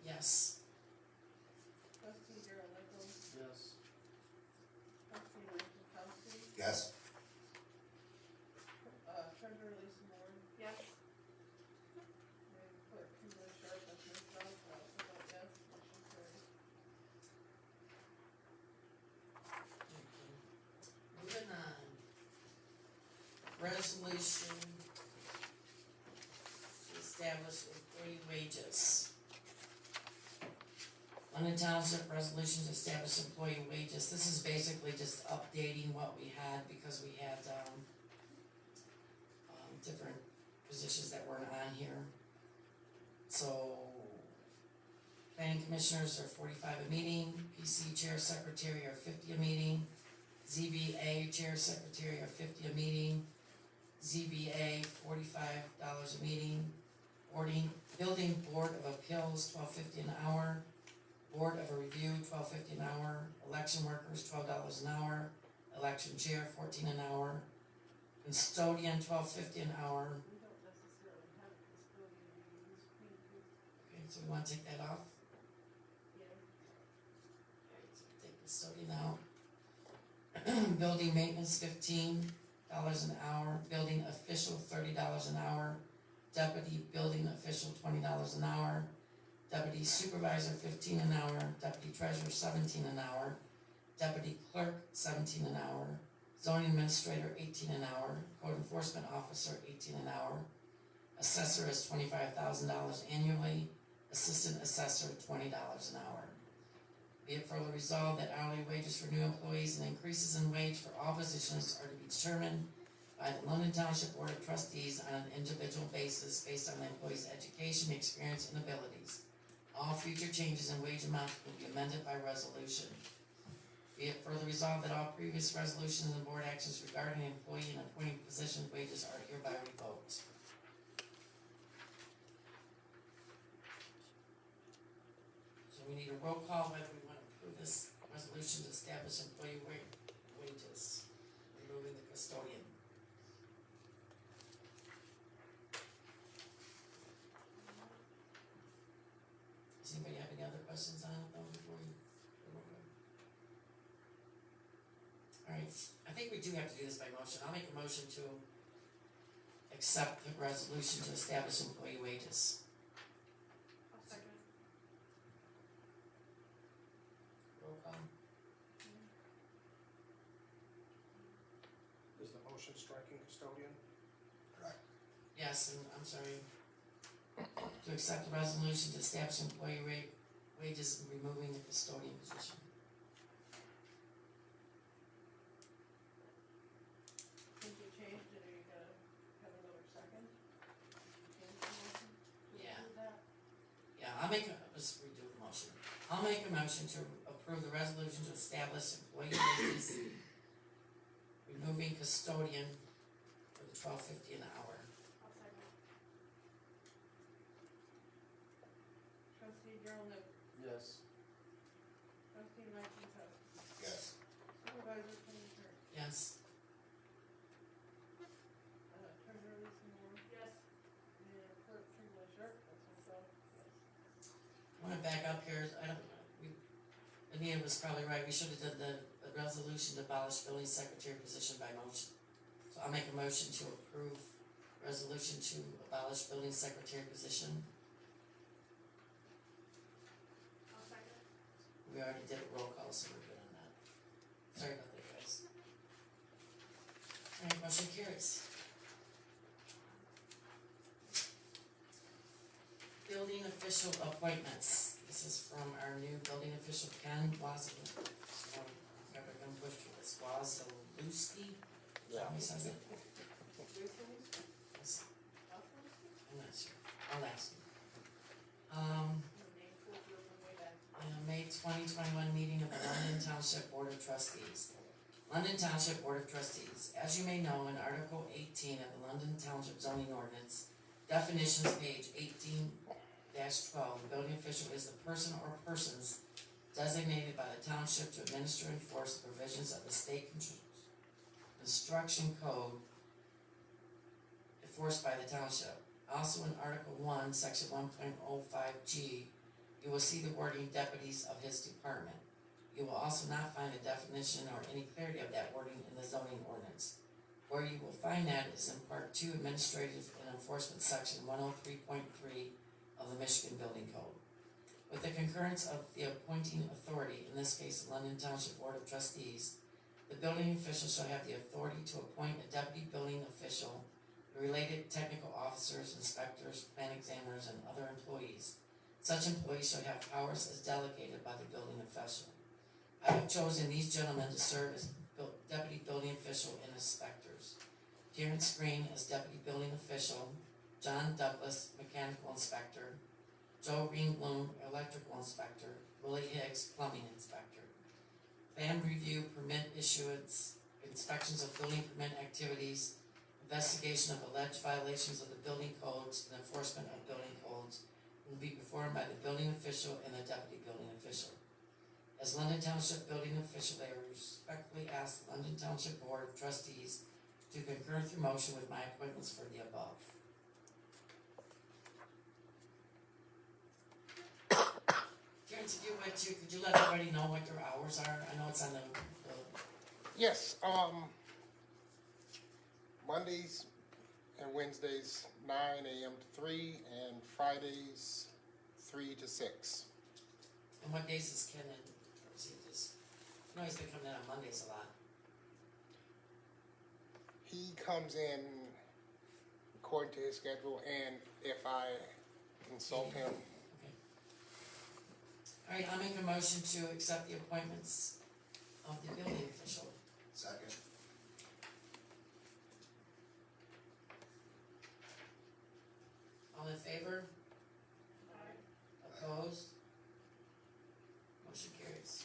Yes. trustee Darrell Nichols, Yes. trustee Mike Pankowski, Yes. treasurer Lisa Moore, Yes, and clerk Kimberly Sharp, that's myself, I also vote yes, motion carries. Moving on. Resolution to establish employee wages. London Township resolution to establish employee wages. This is basically just updating what we had because we had, different positions that weren't on here. So, planning commissioners are 45 a meeting, PC chair secretary are 50 a meeting, ZBA chair secretary are 50 a meeting, ZBA, $45 a meeting. Building Board of Appeals, $12.50 an hour. Board of a Review, $12.50 an hour. Election workers, $12 an hour. Election chair, $14 an hour. Custodian, $12.50 an hour. We don't necessarily have a custodian, we use Queen Coop. Okay, so we wanna take that off? Yeah. Okay, so we take custodian out. Building maintenance, $15 an hour. Building official, $30 an hour. Deputy building official, $20 an hour. Deputy supervisor, $15 an hour. Deputy treasurer, $17 an hour. Deputy clerk, $17 an hour. Zoning administrator, $18 an hour. Code enforcement officer, $18 an hour. Assessor is $25,000 annually. Assistant assessor, $20 an hour. Be it further resolved that hourly wages for new employees and increases in wage for all positions are to be determined by the London Township Board of Trustees on an individual basis based on the employee's education, experience, and abilities. All future changes in wage amounts will be amended by resolution. Be it further resolved that all previous resolutions and board actions regarding employee and appointing position wages are hereby revoked. So we need a roll call whether we want to approve this resolution to establish employee wages, removing the custodian. Does anybody have any other questions on it though before you? Alright, I think we do have to do this by motion. I'll make a motion to accept the resolution to establish employee wages. I'll second. Roll call. Is the motion striking custodian? Correct. Yes, and I'm sorry. To accept the resolution to establish employee wages and removing the custodian position. Think you changed it, or you gotta have another second? Change the motion? Yeah. Do that? Yeah, let's redo the motion. I'll make a motion to approve the resolution to establish employee wages, removing custodian for the $12.50 an hour. I'll second. Trustee Gerald, Yes. trustee McIntosh, Yes. supervisor Kenny Kurt, Yes. treasurer Lisa Moore. Yes. And clerk Kimberly Sharp, that's myself, yes. I wanna back up here, Anita was probably right, we should have done the resolution to abolish building secretary position by motion. So I'll make a motion to approve resolution to abolish building secretary position. I'll second. We already did a roll call, so we're good on that. Sorry about that, guys. Alright, motion carries. Building official appointments. This is from our new building official, Ken Wazalewski. I'm gonna push for this, Wazalewski. How he says it? Yes, I'm not sure. I'll ask him. May 2021 meeting of the London Township Board of Trustees. London Township Board of Trustees. As you may know, in Article 18 of the London Township zoning ordinance, definitions page 18-12, the building official is the person or persons designated by the township to administer and enforce the provisions of the state construction code enforced by the township. Also in Article 1, Section 1.05G, you will see the wording deputies of his department. You will also not find a definition or any clarity of that wording in the zoning ordinance. Where you will find that is in Part 2 Administrative and Enforcement Section 103.3 of the Michigan Building Code. With the concurrence of the appointing authority, in this case the London Township Board of Trustees, the building official shall have the authority to appoint a deputy building official, the related technical officers, inspectors, plan examiners, and other employees. Such employees shall have powers as delegated by the building official. I have chosen these gentlemen to serve as deputy building official and inspectors. Terrence Green as deputy building official, John Douglas, mechanical inspector, Joe Greenblum, electrical inspector, Willie Higgs, plumbing inspector. Plan review, permit issuance, inspections of building permit activities, investigation of alleged violations of the building codes and enforcement of building codes will be performed by the building official and the deputy building official. As London Township building official, I respectfully ask the London Township Board of Trustees to concur through motion with my appointments for the above. Karen, if you would too, could you let everybody know what your hours are? I know it's on the Yes, Mondays and Wednesdays, 9 AM to 3, and Fridays, 3 to 6. and what days is Ken in? Or is he just, I know he's been coming in on Mondays a lot. He comes in according to his schedule, and if I consult him, Okay. Alright, I'll make a motion to accept the appointments of the building official. Second. All in favor? Opposed? Motion carries.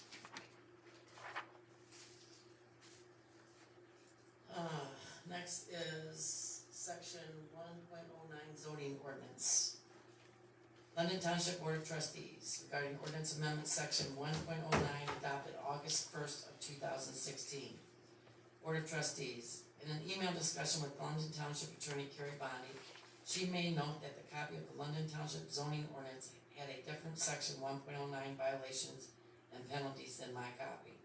Next is section 1.09 zoning ordinance. London Township Board of Trustees regarding ordinance amendment section 1.09 adopted August 1st of 2016. Board of Trustees, in an email discussion with London Township Attorney Carrie Bondi, she made note that the copy of the London Township zoning ordinance had a different section 1.09 violations and penalties than my copy.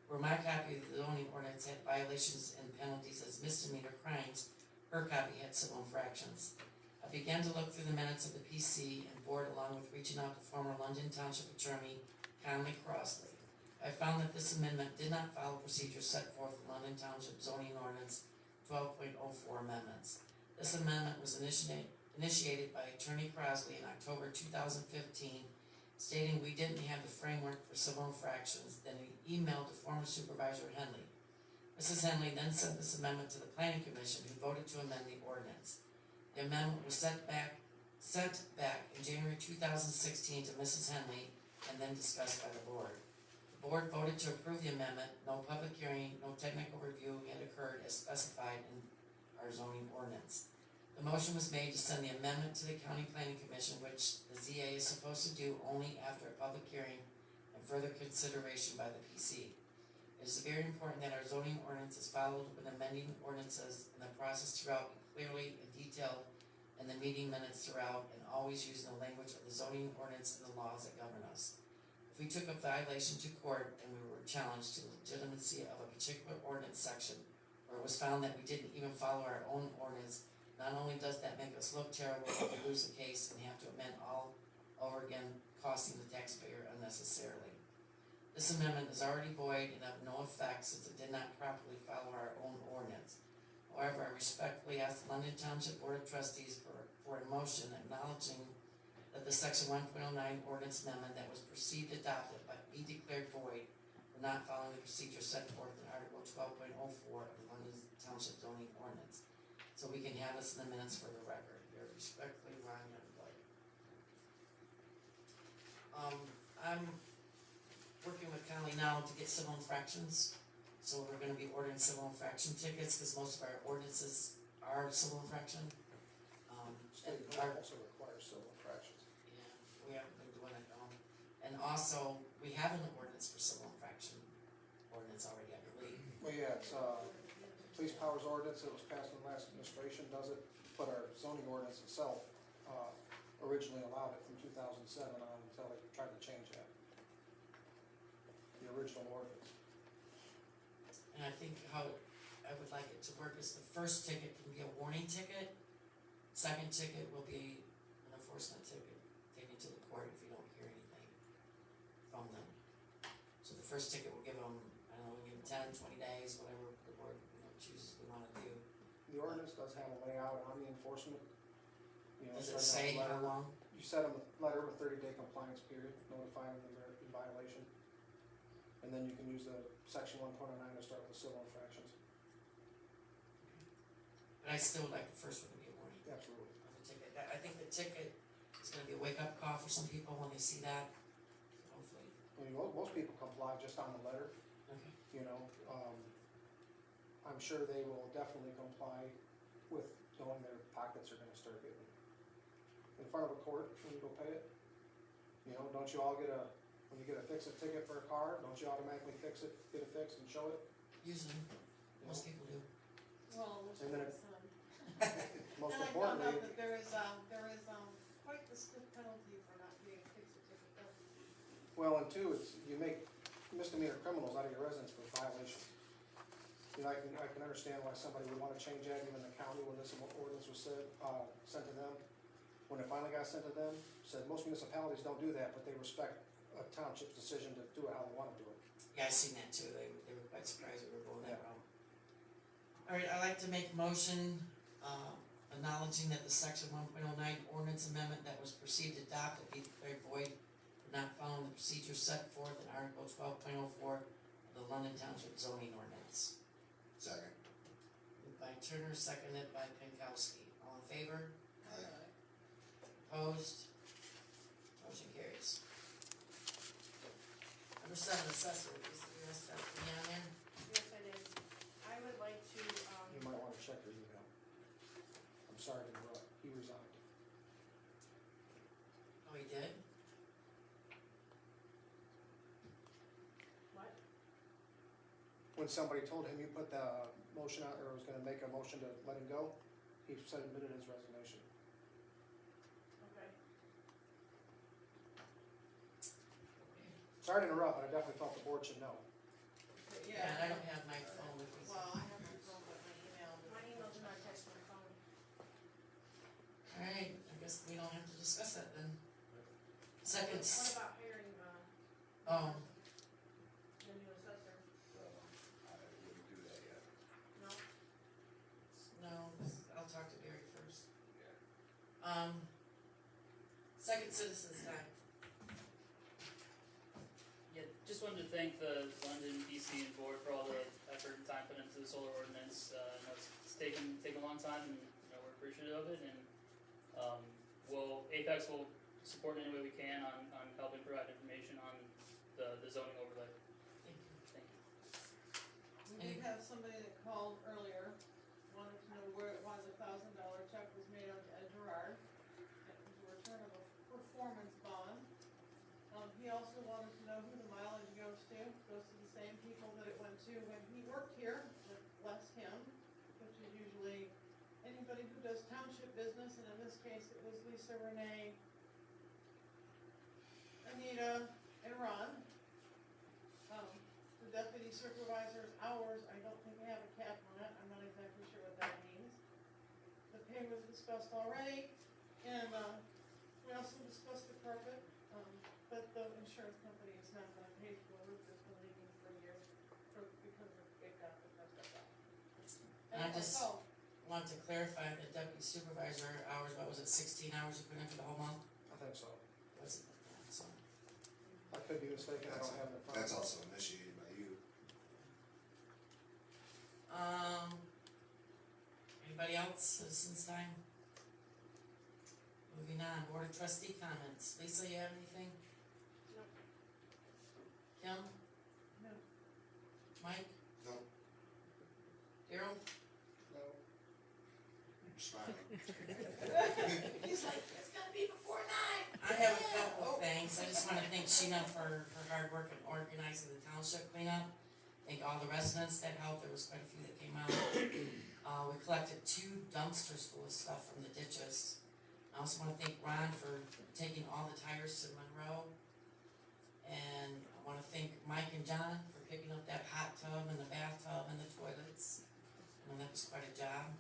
Where my copy of the zoning ordinance had violations and penalties as misdemeanor crimes, her copy had civil infractions. I began to look through the minutes of the PC and board along with reaching out to former London Township Attorney Conley Crossley. I found that this amendment did not follow procedures set forth in London Township zoning ordinance 12.04 amendments. This amendment was initiated by Attorney Crossley in October 2015, stating we didn't have the framework for civil infractions. Then he emailed to former Supervisor Henley. Mrs. Henley then sent this amendment to the Planning Commission, who voted to amend the ordinance. The amendment was sent back in January 2016 to Mrs. Henley and then discussed by the board. The board voted to approve the amendment. No public hearing, no technical review had occurred as specified in our zoning ordinance. The motion was made to send the amendment to the County Planning Commission, which the ZA is supposed to do only after a public hearing and further consideration by the PC. It is very important that our zoning ordinance is followed when amending ordinances, and the process throughout be clearly and detailed in the meeting minutes throughout, and always using the language of the zoning ordinance and the laws that govern us. If we took a violation to court and we were challenged to the legitimacy of a particular ordinance section, or it was found that we didn't even follow our own ordinance, not only does that make us look terrible, but we lose the case and have to amend all over again, costing the taxpayer unnecessarily. This amendment is already void and of no effect since it did not properly follow our own ordinance. However, I respectfully ask the London Township Board of Trustees for a motion acknowledging that the section 1.09 ordinance amendment that was perceived adopted but be declared void for not following the procedure set forth in Article 12.04 of the London Township zoning ordinance. So we can have this in the minutes for the record. Very respectfully, Ron Youngblood. I'm working with Conley now to get civil infractions. So we're gonna be ordering civil infraction tickets, cause most of our ordinances are civil infraction. State And law our, also requires civil infractions. yeah, we haven't been doing it, and also, we have an ordinance for civil infraction ordinance already, I believe. Well, yeah, it's, police powers ordinance that was passed in the last administration does it, but our zoning ordinance itself, originally allowed it from 2007 on until they tried to change that. The original ordinance. And I think how I would like it to work is the first ticket can be a warning ticket. Second ticket will be an enforcement ticket, taken to the court if you don't hear anything from them. So the first ticket will give them, I don't know, we give them 10, 20 days, whatever the board, chooses we wanna do. The ordinance does have a layout on the enforcement. You know, Does it starting say out how letter- long? You set them a letter with 30-day compliance period, notifying them they're in violation. And then you can use the section 1.09 to start with the civil infractions. But I still would like the first one to be a warning. Absolutely. Of the ticket. I think the ticket is gonna be a wake-up call for some people when they see that, so hopefully, I mean, most people comply just on the letter, okay. you know, I'm sure they will definitely comply with knowing their pockets are gonna start getting in front of a court when you go pay it. You know, don't you all when you get a fix-it ticket for a car, don't you automatically get it fixed and show it? Usually, You know? most people do. Well, which And then is, Most and I found importantly, out that there is quite the stiff penalty for not being fixed ticket, though. well, and two, you make misdemeanor criminals out of your residents for violations. You know, I can understand why somebody would wanna change that, even the county, when this ordinance was sent to them. When it finally got sent to them, said most municipalities don't do that, but they respect a township's decision to do it how they wanna do it. Yeah, I seen that too, they were quite surprised we were going that Yeah. route. Alright, I'd like to make a motion, acknowledging that the section 1.09 ordinance amendment that was perceived adopted be declared void for not following the procedures set forth in Article 12.04 of the London Township zoning ordinance. Second. Moved by Turner, seconded by Pinkowski, all in favor? Aye. Opposed? Motion carries. Number 7, assessor, is the rest of the on there? Yes, I did. I would like to, You might wanna check your email. I'm sorry to interrupt, he resigned. Oh, he did? what? When somebody told him you put the motion out, or was gonna make a motion to let him go, he submitted his resignation. Okay. Sorry to interrupt, but I definitely felt the board should know. But Yeah, and I don't have my phone with me. Well, I have my phone, but my email. My email's not attached to my phone. Alright, I guess we don't have to discuss that then. Second, What about hiring, oh, the new assessor? I wouldn't do that yet. No? no, I'll talk to Barry first. Yeah. Second citizens time. Yeah, just wanted to thank the London DC and board for all the effort and time put into the solar ordinance. I know it's taken a long time, and we're appreciative of it. And Apex will support in any way we can on helping provide information on the zoning overlay. Thank you. Thank you. We did have somebody that called earlier, wanted to know why the $1,000 check was made out to Ed Gerard. That was a return of a performance bond. He also wanted to know who the mileage goes to the same people that it went to when he worked here, but less him, which is usually anybody who does township business, and in this case, it was Lisa, Renee, Anita, and Ron. The deputy supervisor's hours, I don't think they have a cap on it, I'm not exactly sure what that means. The pay was discussed already, and, we also discussed the carpet, but the insurance company is not gonna pay for the roof that's been leaking for years, because it got messed up. And I just- called. Want to clarify the deputy supervisor hours, what was it, 16 hours you put in for the whole month? I think so. Was it, yeah, so, I could be mistaken, I don't have it in front of me. That's also initiated by you. anybody else, citizens time? Moving on, board of trustee comments, Lisa, you have anything? No. Kim? No. Mike? No. Daryl? No. You're smiling. He's like, it's gonna be before 9. I have a couple of things, I just wanna thank Sheena for her hard work in organizing the township cleanup. Thank all the residents that helped, there was quite a few that came out. We collected 2 dumpsters full of stuff from the ditches. I also wanna thank Ron for taking all the tires to Monroe. And I wanna thank Mike and John for picking up that hot tub and the bathtub and the toilets. I know that was quite a job.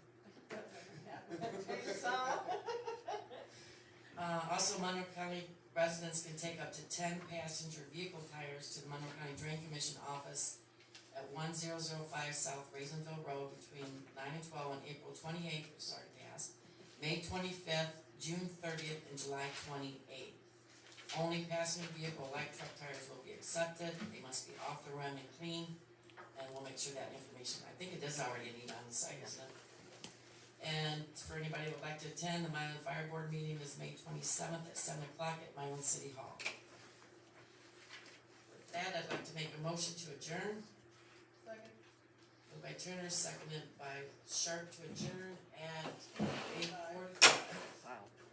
Also, Monroe County residents can take up to 10 passenger vehicle tires to the Monroe County Drain Commission office at 1005 South Raisinville Road between 9 and 12 on April 28th, which is already passed, May 25th, June 30th, and July 28th. Only passenger vehicle light truck tires will be accepted, they must be off the rim and clean, and we'll make sure that information, I think it is already on the site, isn't it? And for anybody who would like to attend, the Milan Fire Board meeting is May 27th at 7 o'clock at Milan City Hall. With that, I'd like to make a motion to adjourn. Second. Moved by Turner, seconded by Sharp to adjourn at 8:45. Wow.